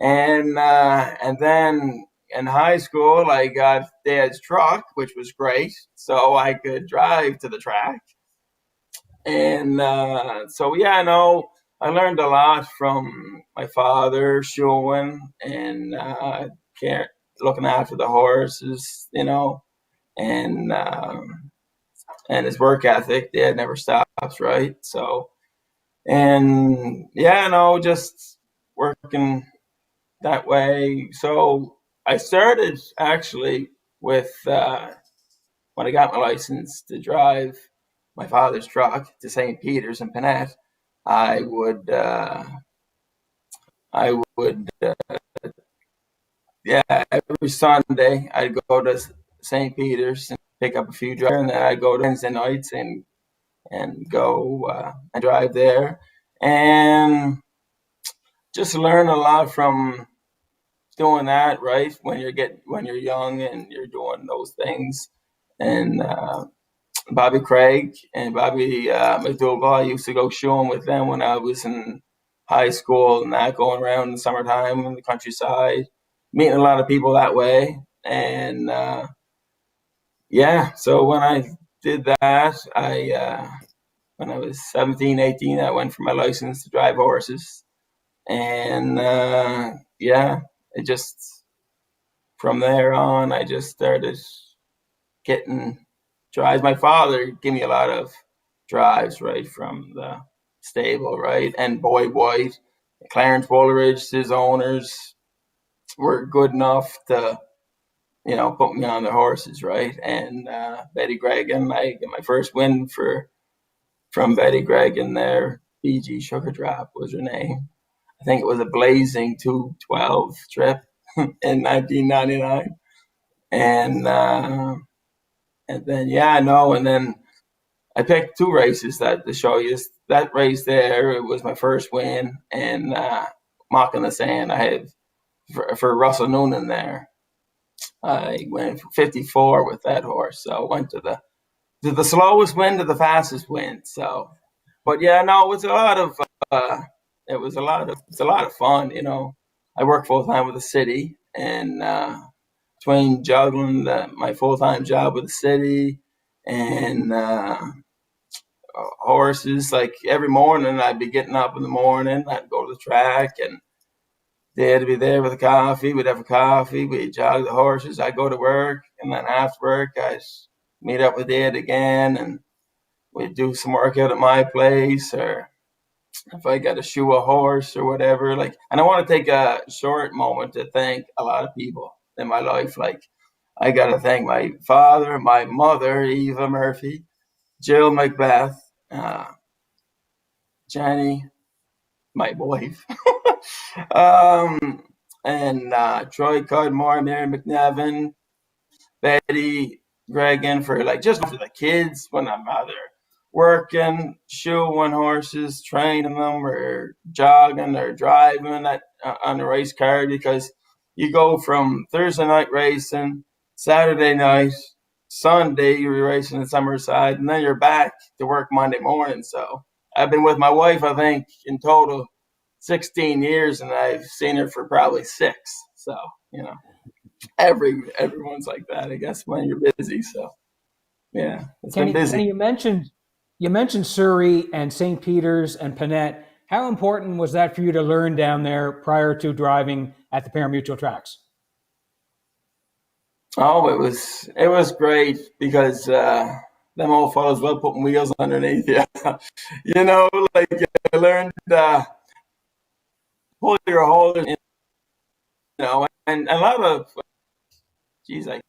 and then in high school I got Dad's truck, which was great, so I could drive to the track, and I learned a lot from my father, showing and looking after the horses, and his work ethic. Dad never stops, right? So, and just working that way. So I started actually with when I got my license to drive my father's truck to St. Peter's in Panett. I would every Sunday I'd go to St. Peter's and pick up a few drivers, and then I'd go to Wednesday nights and go and drive there, and just learn a lot from doing that, right? When you're young and you're doing those things, and Bobby Craig and Bobby McDougall, I used to go shoeing with them when I was in high school, and that, going around in the summertime in the countryside, meeting a lot of people that way. And so when I did that, I when I was 17, 18, I went for my license to drive horses. And yeah, it just, from there on, I just started getting drives. My father gave me a lot of drives, right, from the stable, right? And Boyd White, Clarence Woolridge, his owners were good enough to, put me on their horses, right? And Betty Gregan, I got my first win from Betty Gregan there. BG Sugar Drop was her name. I think it was a blazing 212 trip in 1999. And then, yeah, no, and then I picked two races that to show you. That race there, it was my first win, and Mock in the Sand, I had for Russell Noonan there. I went for 54 with that horse, so I went to the slowest win to the fastest win. So, but yeah, no, it was a lot of it's a lot of fun. I work full time with the city, and between juggling my full time job with the city and horses, like every morning I'd be getting up in the morning, I'd go to the track, and Dad would be there with a coffee. We'd have a coffee. We'd jog the horses. I'd go to work, and then after work, I'd meet up with Dad again, and we'd do some work out at my place, or if I got to shoe a horse or whatever. And I want to take a short moment to thank a lot of people in my life. Like, I got to thank my father, my mother, Eva Murphy, Jill Macbeth, Jenny, my wife, and Troy Cudmore, Mary McNevin, Betty Gregan for just for the kids when I'm either working, shoeing horses, training them, or jogging or driving on the race car, because you go from Thursday night racing, Saturday night, Sunday you're racing in Summerside, and then you're back to work Monday morning. So I've been with my wife, I think, in total 16 years, and I've seen her for probably 6. So, everyone's like that, I guess, when you're busy. So, yeah, it's been busy. Kenny, you mentioned Surrey and St. Peter's and Panette. How important was that for you to learn down there prior to driving at the parimutuel tracks? Oh, it was great, because them old fellows love putting wheels underneath you. You learned pull your holders, and a lot of, geez, like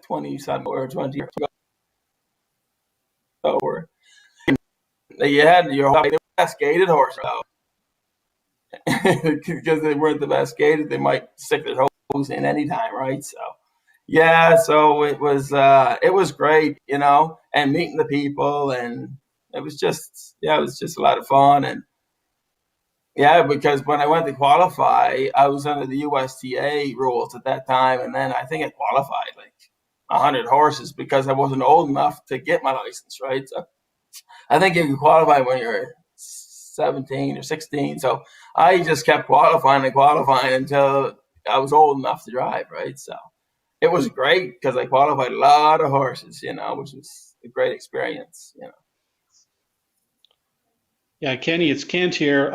20 or 20 years ago, where you had your best gated horse out. Because they weren't the best gated, they might stick their hose in anytime, right? So, yeah, so it was great, and meeting the people, and it was just a lot of fun. And yeah, because when I went to qualify, I was under the USTA rules at that time, and then I think I qualified like 100 horses because I wasn't old enough to get my license, right? So I think you can qualify when you're 17 or 16. So I just kept qualifying until I was old enough to drive, right? So it was great because I qualified a lot of horses, which was a great experience. Yeah, Kenny, it's Kent here.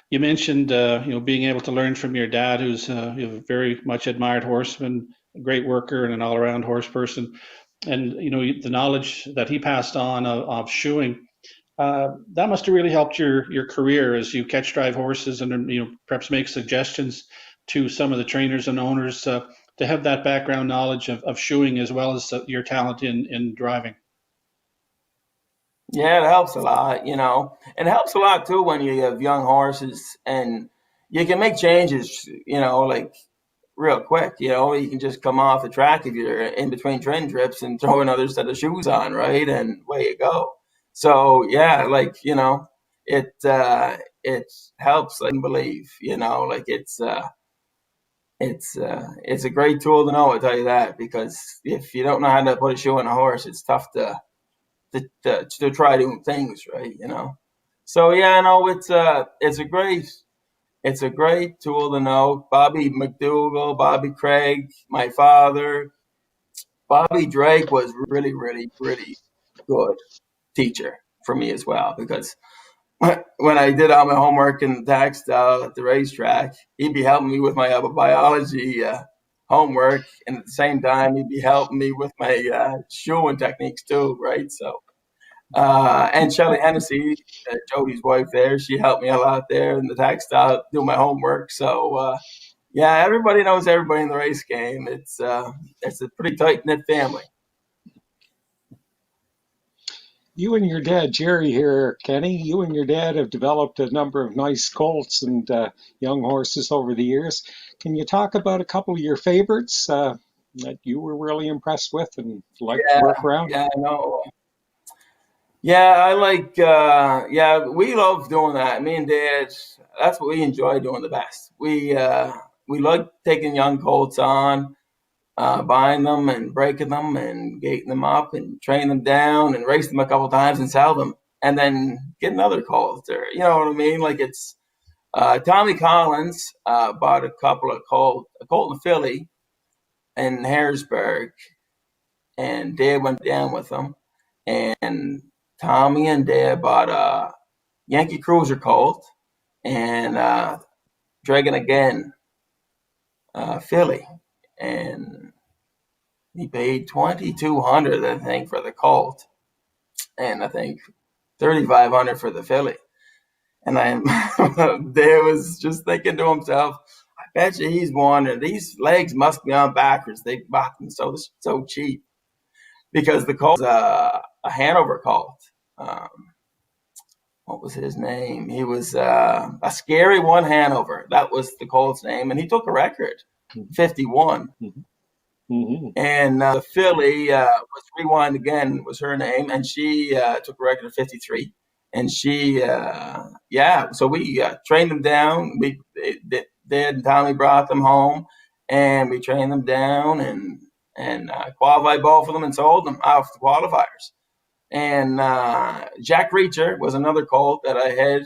You mentioned being able to learn from your dad, who's a very much admired horseman, a great worker, and an all-around horse person, and the knowledge that he passed on of shoeing. That must have really helped your career as you catch drive horses, and perhaps make suggestions to some of the trainers and owners to have that background knowledge of shoeing as well as your talent in driving. Yeah, it helps a lot, and it helps a lot too when you have young horses and you can make changes, like real quick. You can just come off the track if you're in between train trips and throw another set of shoes on, right? And away you go. So yeah, it helps, I believe, it's a great tool to know, I'll tell you that, because if you don't know how to put a shoe on a horse, it's tough to try doing things right, So yeah, no, it's a great tool to know. Bobby McDougall, Bobby Craig, my father, Bobby Drake was really, really, really good teacher for me as well, because when I did all my homework in the Tack style at the racetrack, he'd be helping me with my biology homework, and at the same time, he'd be helping me with my shoeing techniques too, right? So, and Jody Hennessey, Jody's wife there, she helped me a lot there in the Tack style, do my homework. So, yeah, everybody knows everybody in the race game. It's a pretty tight knit family. You and your dad, Jerry here, Kenny, you and your dad have developed a number of nice colts and young horses over the years. Can you talk about a couple of your favorites that you were really impressed with and liked to work around? Yeah, no. Yeah, I like, we love doing that. Me and Dad, that's what we enjoy doing the best. We like taking young colts on, buying them and breaking them and gating them up and training them down and racing them a couple times and sell them and then get another colt. Or, you know what I mean? Like it's Tommy Collins bought a colt and a filly in Harrisburg, and Dad went down with them. And Tommy and Dad bought a Yankee Cruiser colt and Dragon Again filly, and he paid $2,200, I think, for the colt, and I think $3,500 for the filly. And Dad was just thinking to himself, I bet you he's wondering, these legs must be on backwards. They bought them so cheap, because the colt was a Hanover colt. What was his name? He was a Scary One Hanover. That was the colt's name, and he took a record, 51. Mm-hmm. And the filly was Rewind Again was her name, and she took a record of 53. And she, so we trained them down. Dad and Tommy brought them home, and we trained them down and qualified both of them and sold them off the qualifiers. And Jack Reacher was another colt that I had.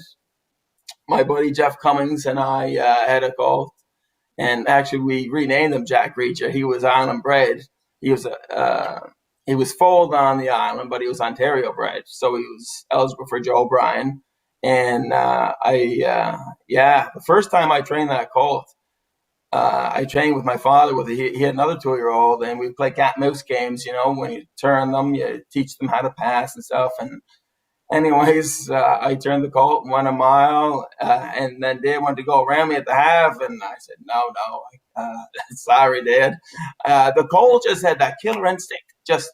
My buddy Jeff Cummings and I had a colt. And actually, we renamed him Jack Reacher. He was island bred. He was foaled on the island, but he was Ontario bred, so he was eligible for Joe O'Brien. And the first time I trained that colt, I trained with my father. He had another 2-year-old, and we play cat and mouse games. You know, when you turn them, you teach them how to pass and stuff. And anyways, I turned the colt and went a mile, and then Dad wanted to go around me at the half, and I said, no, sorry, Dad. The colt just had that killer instinct. Just,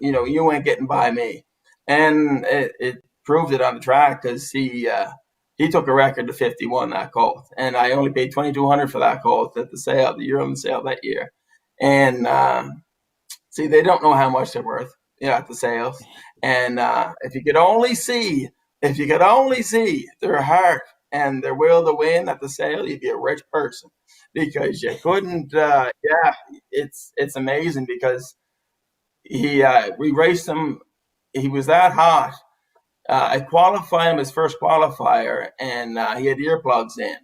you ain't getting by me. And it proved it on the track, because he took a record of 51, that colt. And I only paid $2,200 for that colt at the sale, the yearling sale that year. And they don't know how much they're worth, at the sales. And if you could only see their heart and their will to win at the sale, you'd be a rich person, because you couldn't. It's amazing, because we raced him. He was that hot. I qualified him his first qualifier, and he had earplugs in.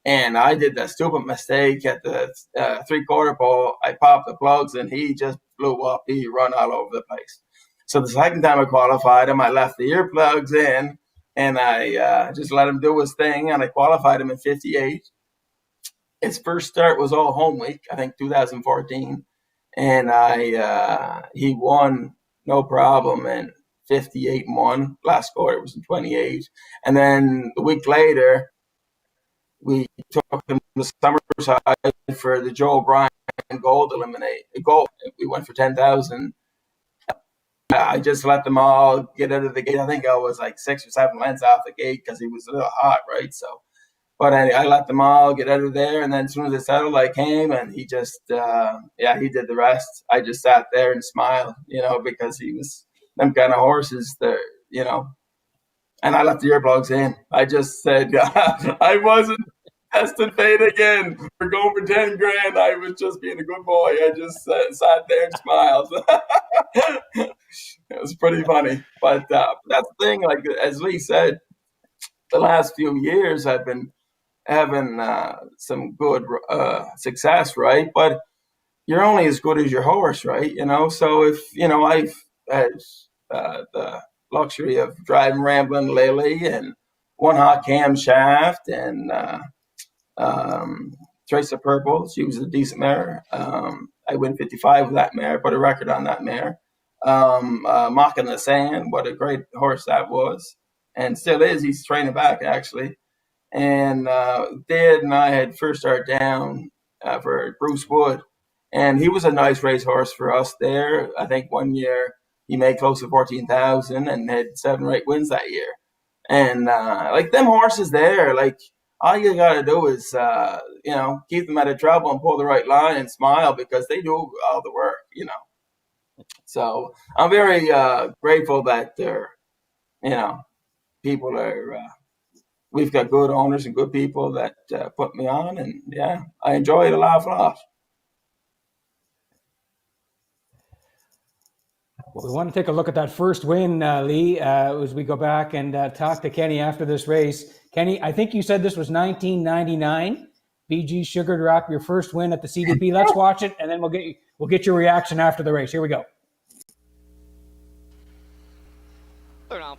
And I did that stupid mistake at the 3/4 pole. I popped the plugs, and he just blew up. He run all over the place. So the second time I qualified him, I left the earplugs in, and I just let him do his thing, and I qualified him in 58. His first start was all home week, I think 2014, and he won no problem, and 58 and 1. Last quarter was in 28. And then the week later, we took him to Summerside for the Joe O'Brien gold. We went for 10,000. I just let them all get out of the gate. I think I was like 6 or 7 lengths off the gate, because he was a little hot, right? So, but I let them all get out of there, and then as soon as it settled, I came, and he just, he did the rest. I just sat there and smiled, because he was them kind of horses there, And I left the earplugs in. I just said, I wasn't testing fate again. We're going for 10 grand. I was just being a good boy. I just sat there and smiled. It was pretty funny. But that's the thing, like as Lee said, the last few years I've been having some good success, right? But you're only as good as your horse, right? So if I've had the luxury of driving Ramblin' Lily and One Hot Camshaft and Trace of Purple. She was a decent mare. I win 55 with that mare, put a record on that mare. Mock in the Sand, what a great horse that was, and still is. He's training back actually. And Dad and I had first start down for Bruce Wood, and he was a nice racehorse for us there. I think one year he made close to 14,000 and had 7 or 8 wins that year. And like them horses there, like all you got to do is keep them out of trouble and pull the right line and smile because they do all the work. So I'm very grateful that they're people are. We've got good owners and good people that put me on, and yeah, I enjoy it a lot. We want to take a look at that first win, Lee, as we go back and talk to Kenny after this race. Kenny, I think you said this was 1999. BG Sugar Drop, your first win at the CDP. Let's watch it, and then we'll get your reaction after the race. Here we go.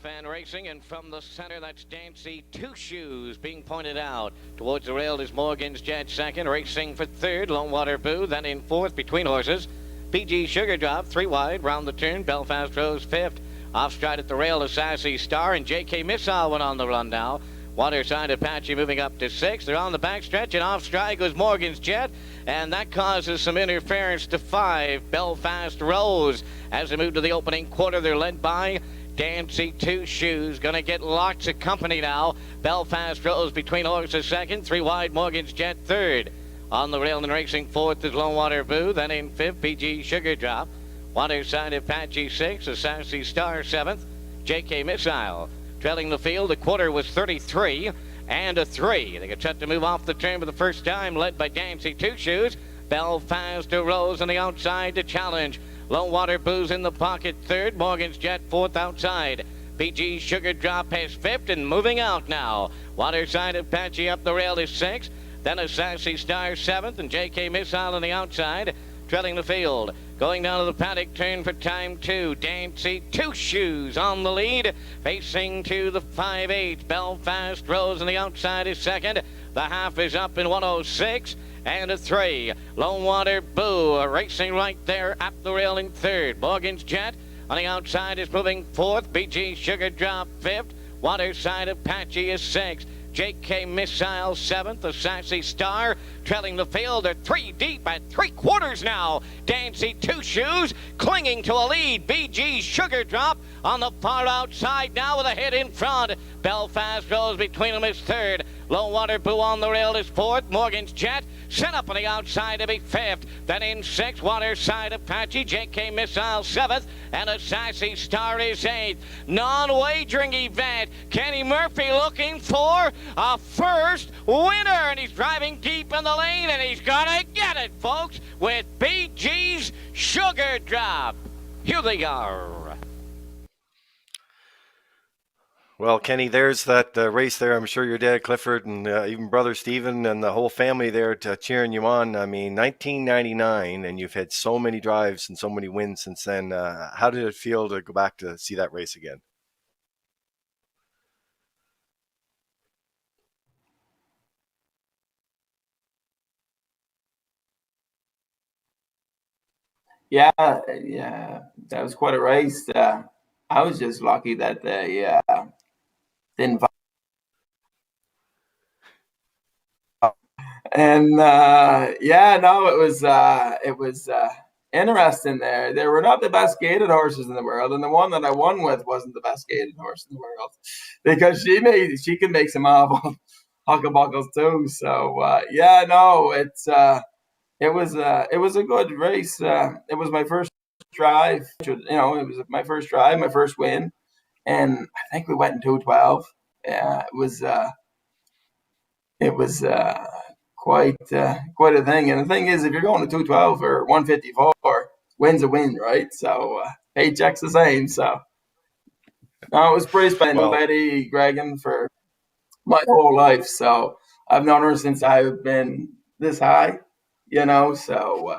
Fan racing, and from the center, that's Dancy Two Shoes being pointed out. Towards the rail is Morgan's Jet second, racing for third, Lone Water Boo, then in fourth between horses. PG Sugar Drop, 3 wide, round the turn, Belfast Rose fifth. Off stride at the rail, the Sassy Star, and JK Missile went on the run now. Waterside Apache moving up to 6th. They're on the backstretch, and off stride goes Morgan's Jet, and that causes some interference to 5, Belfast Rose. As they move to the opening quarter, they're led by Dancy Two Shoes, gonna get lots of company now. Belfast Rose between horses second, 3 wide, Morgan's Jet third. On the rail and racing fourth is Lone Water Boo, then in fifth, PG Sugar Drop. Waterside Apache 6th, the Sassy Star 7th, JK Missile. Trailing the field, the quarter was 33 and a 3. They get set to move off the turn for the first time, led by Dancy Two Shoes. Belfast Rose on the outside to challenge. Lone Water Boo's in the pocket third. Morgan's Jet fourth outside. PG Sugar Drop has fifth and moving out now. Waterside Apache up the rail is 6th. Then a Sassy Star 7th and JK Missile on the outside. Trailing the field. Going down to the paddock turn for time 2. Dancy Two Shoes on the lead. Facing to the 5-8. Belfast Rose on the outside is second. The half is up in 106. And a 3. Lone Water Boo racing right there at the rail in third. Morgan's Jet on the outside is moving fourth. BG Sugar Drop fifth. Waterside Apache is 6th. JK Missile 7th. The Sassy Star trailing the field. They're 3 deep at 3/4 now. Dancy Two Shoes clinging to a lead. BG Sugar Drop on the far outside now with a hit in front. Belfast Rose between them is third. Lone Water Boo on the rail is fourth. Morgan's Jet set up on the outside to be fifth. Then in 6th, Waterside Apache, JK Missile 7th, and a Sassy Star is 8th. Non-wagering event. Kenny Murphy looking for a first winner, and he's driving deep in the lane, and he's gonna get it, folks, with BG's Sugar Drop. Here they are. Well, Kenny, there's that race there. I'm sure your dad, Clifford, and even brother Stephen and the whole family there cheering you on. I mean, 1999, and you've had so many drives and so many wins since then. How did it feel to go back to see that race again? Yeah, that was quite a race. I was just lucky that they didn't. And it was interesting there. They were not the best gaited horses in the world, and the one that I won with wasn't the best gaited horse in the world because she can make some awful hucklebuckles too. So it was a good race. It was my first drive. It was my first drive, my first win, and I think we went in 2:12. Yeah, it was quite a thing. And the thing is, if you're going to 212 or 154, win's a win, right? So paycheck's the same. So no, it was praised by Betty Gregan for my whole life. So I've known her since I've been this high, So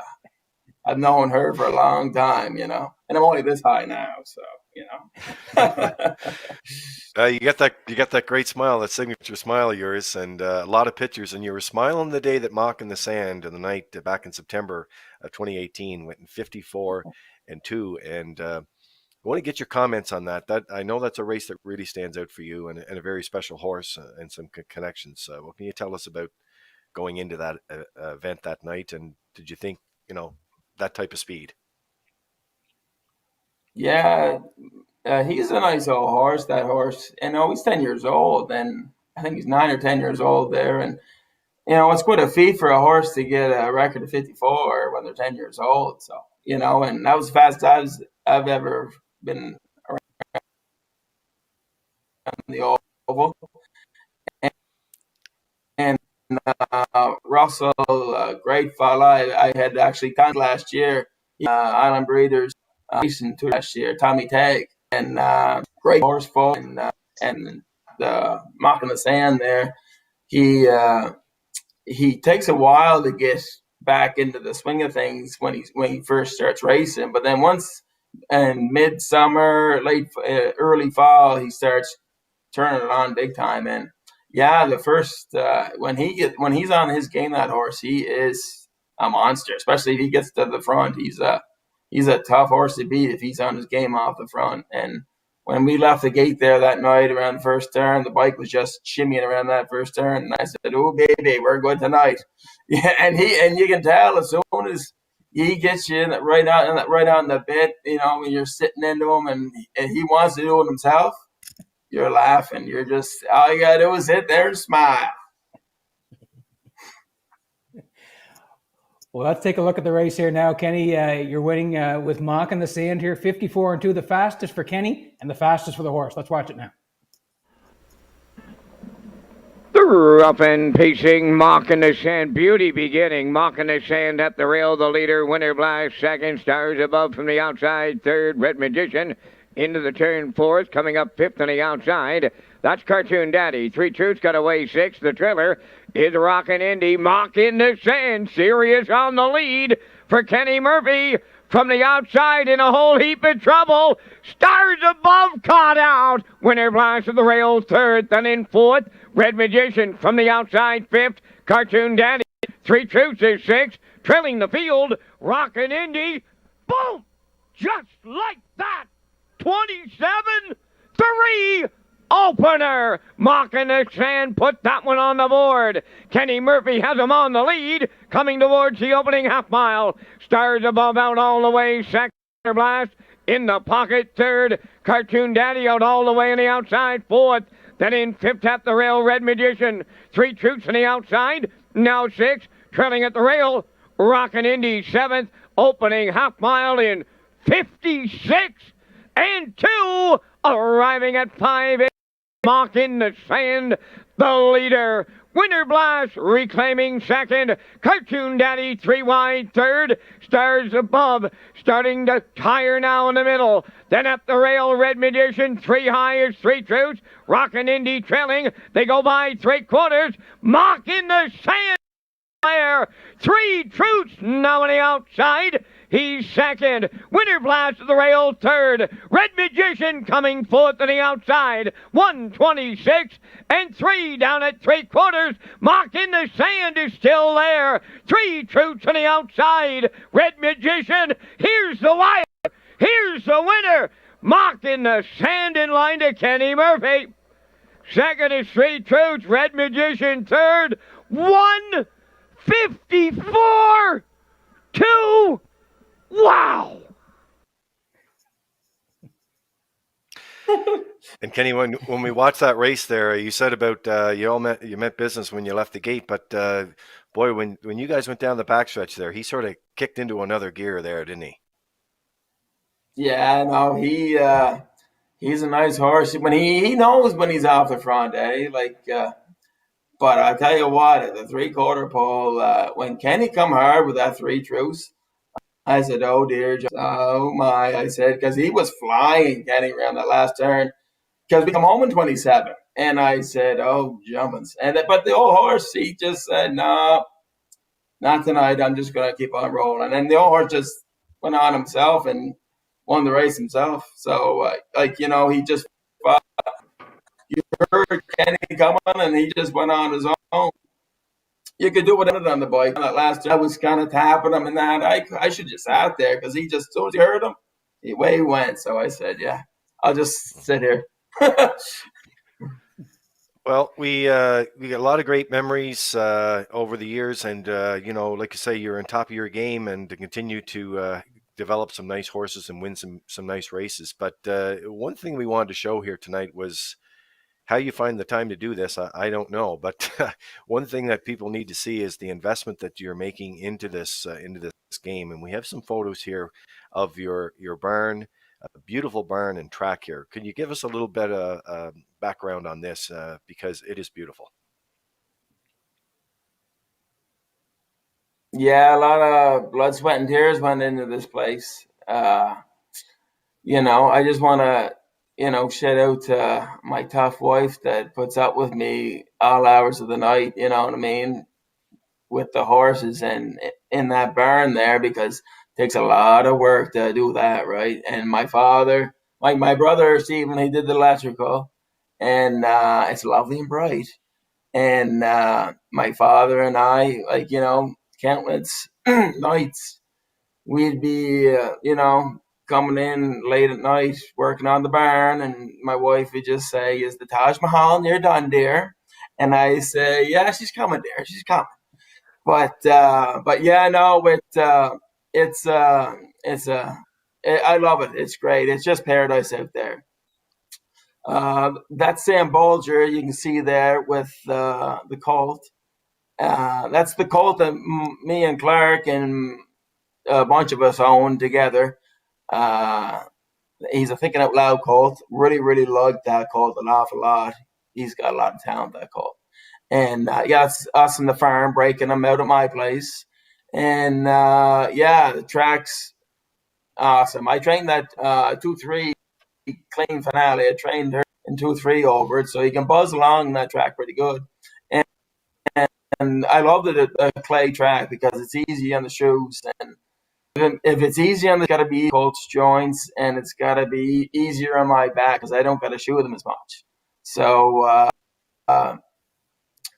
I've known her for a long time, and I'm only this high now, so You got that great smile, that signature smile of yours, and a lot of pictures. And you were smiling the day that Mock in the Sand and the night back in September of 2018 went in 54-2. And I want to get your comments on that. That I know that's a race that really stands out for you, and a very special horse and some connections. What can you tell us about going into that event that night? And did you think that type of speed? Yeah, he's a nice old horse, that horse. And he's 10 years old, and I think he's 9 or 10 years old there. And, it's quite a feat for a horse to get a record of 54 when they're 10 years old. So, and that was the fastest I've ever been around the oval. And Russell, great fella. I had actually contact last year, Island Breeders racing to last year, Tommy Tack, and great horse for and the Mock in the Sand there. He takes a while to get back into the swing of things when he first starts racing, but then once in midsummer, early fall, he starts turning it on big time. And yeah, the first when he's on his game, that horse, he is a monster. Especially if he gets to the front, he's a tough horse to beat if he's on his game off the front. And when we left the gate there that night around the first turn, the bike was just shimmying around that first turn, and I said, "Oh baby, we're good tonight." Yeah, and you can tell as soon as he gets you right out in the bit, when you're sitting into him and he wants to do it himself, you're laughing. You're just, all you gotta do is sit there and smile. Well, let's take a look at the race here now. Kenny, you're winning with Mock in the Sand here, 54-2, the fastest for Kenny and the fastest for the horse. Let's watch it now. They're up and pacing, Mock in the Sand. Beauty beginning. Mock in the Sand at the rail. The leader, Winter Blast, second. Stars Above from the outside. Third, Red Magician. Into the turn fourth, coming up fifth on the outside. That's Cartoon Daddy. Three Truths got away sixth. The Triller is Rockin' Indy. Mock in the Sand. Serious on the lead for Kenny Murphy. From the outside in a whole heap of trouble. Stars Above caught out. Winter Blast of the rail third. Then in fourth, Red Magician from the outside fifth. Cartoon Daddy. Three Truths is sixth. Trailing the field. Rockin' Indy. Boom! Just like that. 27-3 opener. Mock in the Sand put that one on the board. Kenny Murphy has him on the lead, coming towards the opening half mile. Stars Above out all the way. Second, Blast in the pocket. Third, Cartoon Daddy out all the way on the outside. Fourth, then in fifth at the rail, Red Magician. Three Truths on the outside. Now six, trailing at the rail. Rockin' Indy seventh, opening half mile in 56-2, arriving at 5-8. Mock in the Sand, the leader. Winter Blast reclaiming second. Cartoon Daddy three wide third. Stars Above starting to tire now in the middle. Then at the rail, Red Magician three high is Three Truths. Rockin' Indy trailing. They go by three quarters. Mock in the Sand. Three Truths now on the outside. He's second. Winter Blast of the rail third. Red Magician coming fourth on the outside. 126-3 down at three quarters. Mock in the Sand is still there. Three Truths on the outside. Red Magician. Here's the wire. Here's the winner. Mock in the Sand in line to Kenny Murphy. Second is Three Truths. Red Magician third. 154-2. Wow! And Kenny, when we watched that race there, you said about you met business when you left the gate, but boy, when you guys went down the backstretch there, he sort of kicked into another gear there, didn't he? Yeah, no, he's a nice horse. When he knows when he's off the front, eh? But I tell you what, at the 3/4 pole, when Kenny come hard with that Three Truths, I said, "Oh dear, oh my!" I said, because he was flying, Kenny, around that last turn. Because we come home in 27, and I said, "Oh, jumpins'!" But the old horse, he just said, "No, not tonight. I'm just going to keep on rolling. And the old horse just went on himself and won the race himself. So, he just heard Kenny coming and he just went on his own. You could do whatever on the bike. That last year, I was kind of tapping him and that. I should just sat there because he just, as soon as he heard him, away he went. So I said, yeah, I'll just sit here. Well, we got a lot of great memories over the years, and like I say, you're on top of your game, and to continue to develop some nice horses and win some nice races. But one thing we wanted to show here tonight was how you find the time to do this. I don't know, but one thing that people need to see is the investment that you're making into this game. And we have some photos here of your barn, a beautiful barn and track here. Can you give us a little bit of background on this because it is beautiful? Yeah, a lot of blood, sweat, and tears went into this place. I just want to, shout out to my tough wife that puts up with me all hours of the night, you know what I mean, with the horses and in that barn there, because it takes a lot of work to do that, right? And my father, my brother, Stephen, he did the electrical, and it's lovely and bright. And my father and I, countless nights, we'd be, coming in late at night, working on the barn, and my wife would just say, "Is the Taj Mahal near done, dear?" And I say, "Yeah, she's coming, dear. She's coming." But yeah, no, I love it. It's great. It's just paradise out there. That's Sam Bolger you can see there with the colt. That's the colt that me and Clark and a bunch of us own together. He's a thinking out loud colt. Really, really liked that colt an awful lot. He's got a lot of talent, that colt. And it's us in the farm breaking them out at my place. And the track's awesome. I trained that 2-3 clean finale. I trained her in 2-3 over it, so you can buzz along that track pretty good. And I love the clay track because it's easy on the shoes. And if it's easy on the, it's got to be Colts joints, and it's got to be easier on my back because I don't got to shoe them as much. So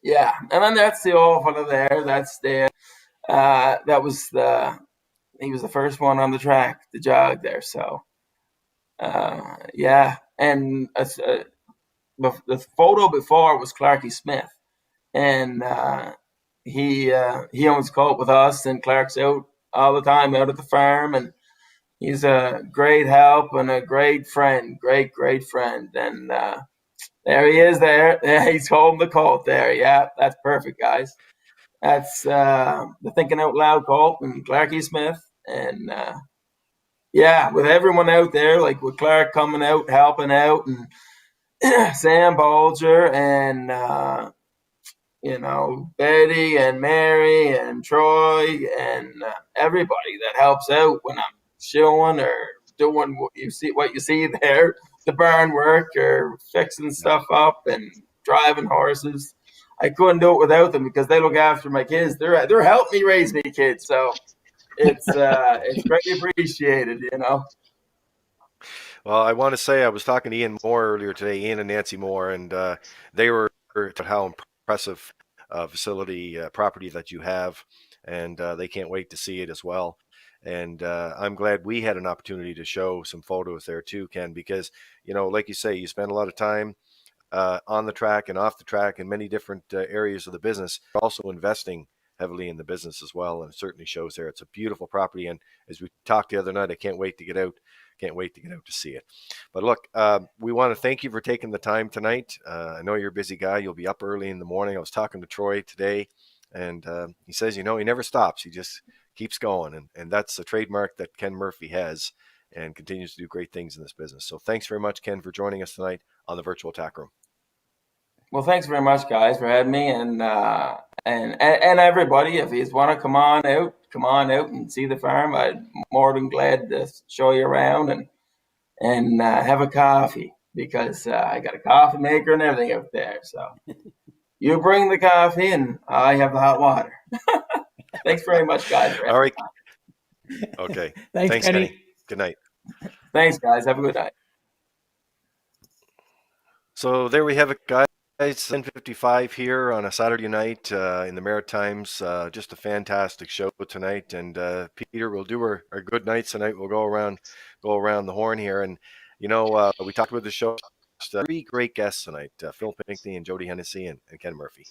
yeah, and then that's the old fella there. That's the he was the first one on the track to jog there. So yeah, and the photo before was Clarky Smith, and he owns colt with us, and Clark's out all the time out at the farm, and he's a great help and a great friend, great friend. And there he is there. Yeah, he's holding the colt there. Yeah, that's perfect, guys. That's the Thinking Out Loud colt and Clarky Smith. And yeah, with everyone out there, like with Clark coming out, helping out, and Sam Bolger and Betty and Mary and Troy and everybody that helps out when I'm showing or doing what you see there, the barn work or fixing stuff up and driving horses. I couldn't do it without them because they look after my kids. They're helping me raise me kids, so it's greatly appreciated, Well, I want to say I was talking to Ian Moore earlier today, Ian and Nancy Moore, and they were to how impressive facility property that you have, and they can't wait to see it as well. And I'm glad we had an opportunity to show some photos there too, Ken, because like you say, you spend a lot of time on the track and off the track in many different areas of the business. You're also investing heavily in the business as well, and it certainly shows there. It's a beautiful property, and as we talked the other night, I can't wait to get out. Can't wait to get out to see it. But look, we want to thank you for taking the time tonight. I know you're a busy guy. You'll be up early in the morning. I was talking to Troy today, and he says, he never stops. He just keeps going, and that's a trademark that Ken Murphy has and continues to do great things in this business. So thanks very much, Ken, for joining us tonight on the Virtual Tack Room. Well, thanks very much, guys, for having me, and everybody. If you want to come on out and see the farm. I'm more than glad to show you around and have a coffee because I got a coffee maker and everything out there. So you bring the coffee, and I have the hot water. Thanks very much, guys. All right. Okay. Thanks, Thanks, Kenny. Kenny. Good night. Thanks, guys. Have a good night. So there we have it, guys. 10:55 here on a Saturday night in the Maritimes. Just a fantastic show tonight. And Peter, we'll do our good nights tonight. We'll go around the horn here. And we talked about the show. Three great guests tonight: Phil Pinkney and Jody Hennessey and Ken Murphy.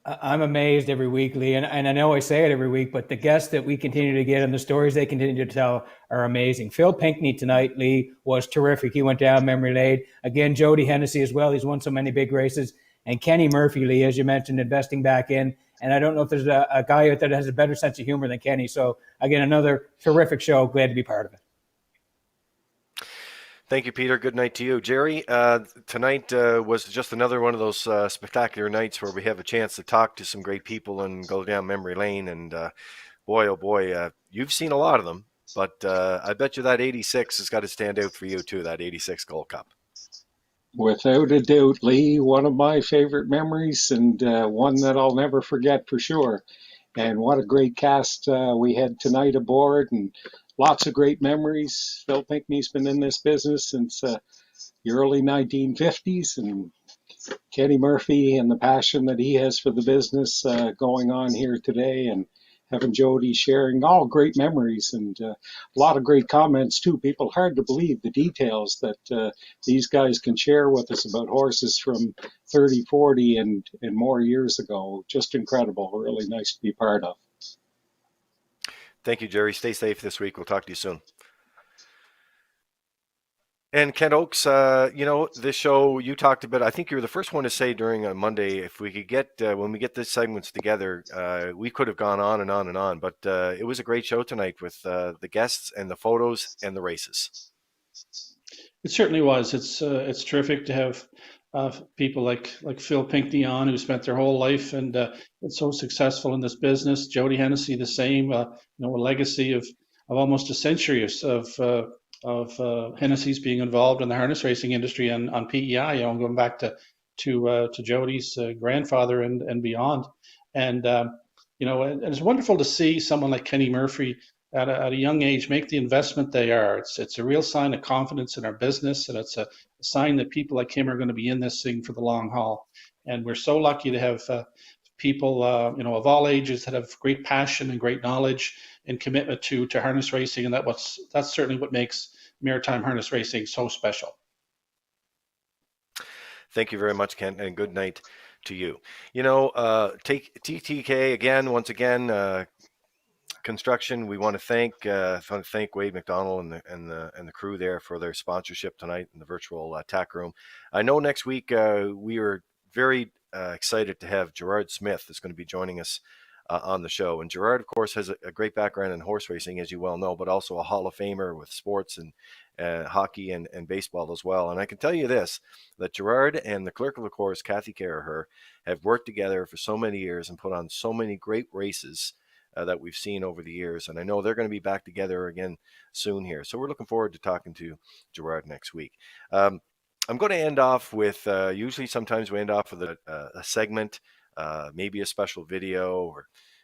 I'm amazed every week, Lee, and I know I say it every week, but the guests that we continue to get and the stories they continue to tell are amazing. Phil Pinkney tonight, Lee, was terrific. He went down memory lane. Again, Jody Hennessey as well. He's won so many big races. And Kenny Murphy, Lee, as you mentioned, investing back in. And I don't know if there's a guy out there that has a better sense of humor than Kenny. So, again, another terrific show. Glad to be part of it. Thank you, Peter. Good night to you. Jerry, tonight was just another one of those spectacular nights where we have a chance to talk to some great people and go down memory lane. And boy, oh boy, you've seen a lot of them, but I bet you that 86 has got to stand out for you too, that 86 Gold Cup. Without a doubt, Lee, one of my favorite memories and one that I'll never forget for sure. And what a great cast we had tonight aboard, and lots of great memories. Phil Pinkney's been in this business since the early 1950s, and Kenny Murphy and the passion that he has for the business going on here today, and having Jody sharing all great memories and a lot of great comments too. People hard to believe the details that these guys can share with us about horses from 30, 40 and more years ago. Just incredible. Really nice to be part of. Thank you, Jerry. Stay safe this week. We'll talk to you soon. And Ken Oakes, this show you talked about, I think you were the first one to say during a Monday, if we could get, when we get these segments together, we could have gone on and on and on. But it was a great show tonight with the guests and the photos and the races. It certainly was. It's terrific to have people like Phil Pinkney on, who spent their whole life and it's so successful in this business. Jody Hennessey, the same. A legacy of almost a century of Hennessey's being involved in the harness racing industry and on PEI. Going back to Jody's grandfather and beyond. And and it's wonderful to see someone like Kenny Murphy at a young age make the investment they are. It's a real sign of confidence in our business, and it's a sign that people like him are going to be in this thing for the long haul. And we're so lucky to have people of all ages that have great passion and great knowledge and commitment to harness racing, and that's certainly what makes maritime harness racing so special. Thank you very much, Ken, and good night to you. Take TTK once again. Construction. We want to thank Wade McDonald and the crew there for their sponsorship tonight in the virtual Tack room. I know next week we are very excited to have Gerard Smith is going to be joining us on the show. And Gerard, of course, has a great background in horse racing, as you well know, but also a Hall of Famer with sports and hockey and baseball as well. And I can tell you this, that Gerard and the clerk of the course, Kathy Caraher, have worked together for so many years and put on so many great races that we've seen over the years. And I know they're going to be back together again soon here. So we're looking forward to talking to Gerard next week. I'm going to end off with, usually sometimes we end off with a segment, maybe a special video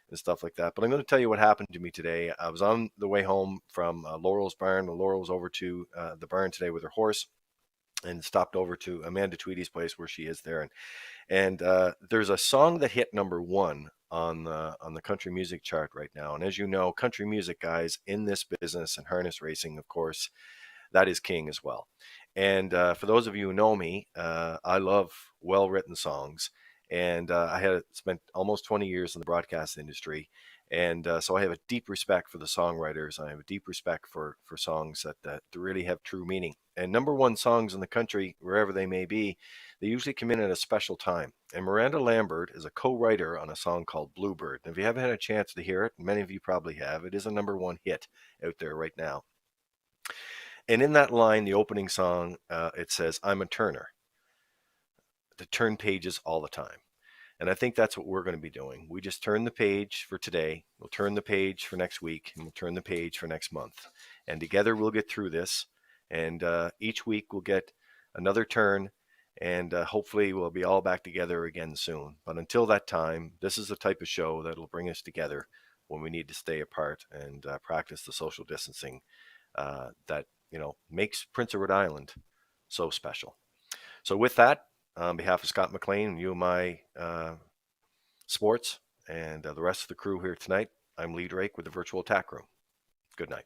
and stuff like that. But I'm going to tell you what happened to me today. I was on the way home from Laurel's barn. Laurel was over to the barn today with her horse and stopped over to Amanda Tweedy's place where she is there. And there's a song that hit #1 on the country music chart right now. And as you know, country music, guys, in this business and harness racing, of course, that is king as well. And for those of you who know me, I love well-written songs. And I had spent almost 20 years in the broadcast industry. And so I have a deep respect for the songwriters. I have a deep respect for songs that really have true meaning. And #1 songs in the country, wherever they may be, they usually come in at a special time. And Miranda Lambert is a co-writer on a song called Bluebird. And if you haven't had a chance to hear it, many of you probably have, it is a #1 hit out there right now. And in that line, the opening song, it says, "I'm a turner." To turn pages all the time. And I think that's what we're going to be doing. We just turn the page for today. We'll turn the page for next week, and we'll turn the page for next month. And together we'll get through this. And each week we'll get another turn And hopefully we'll be all back together again soon. But until that time, this is the type of show that will bring us together when we need to stay apart and practice the social distancing that makes Prince of Rhode Island so special. So with that, on behalf of Scott McLean and UMI Sports and the rest of the crew here tonight, I'm Lee Drake with the Virtual Tack Room. Good night.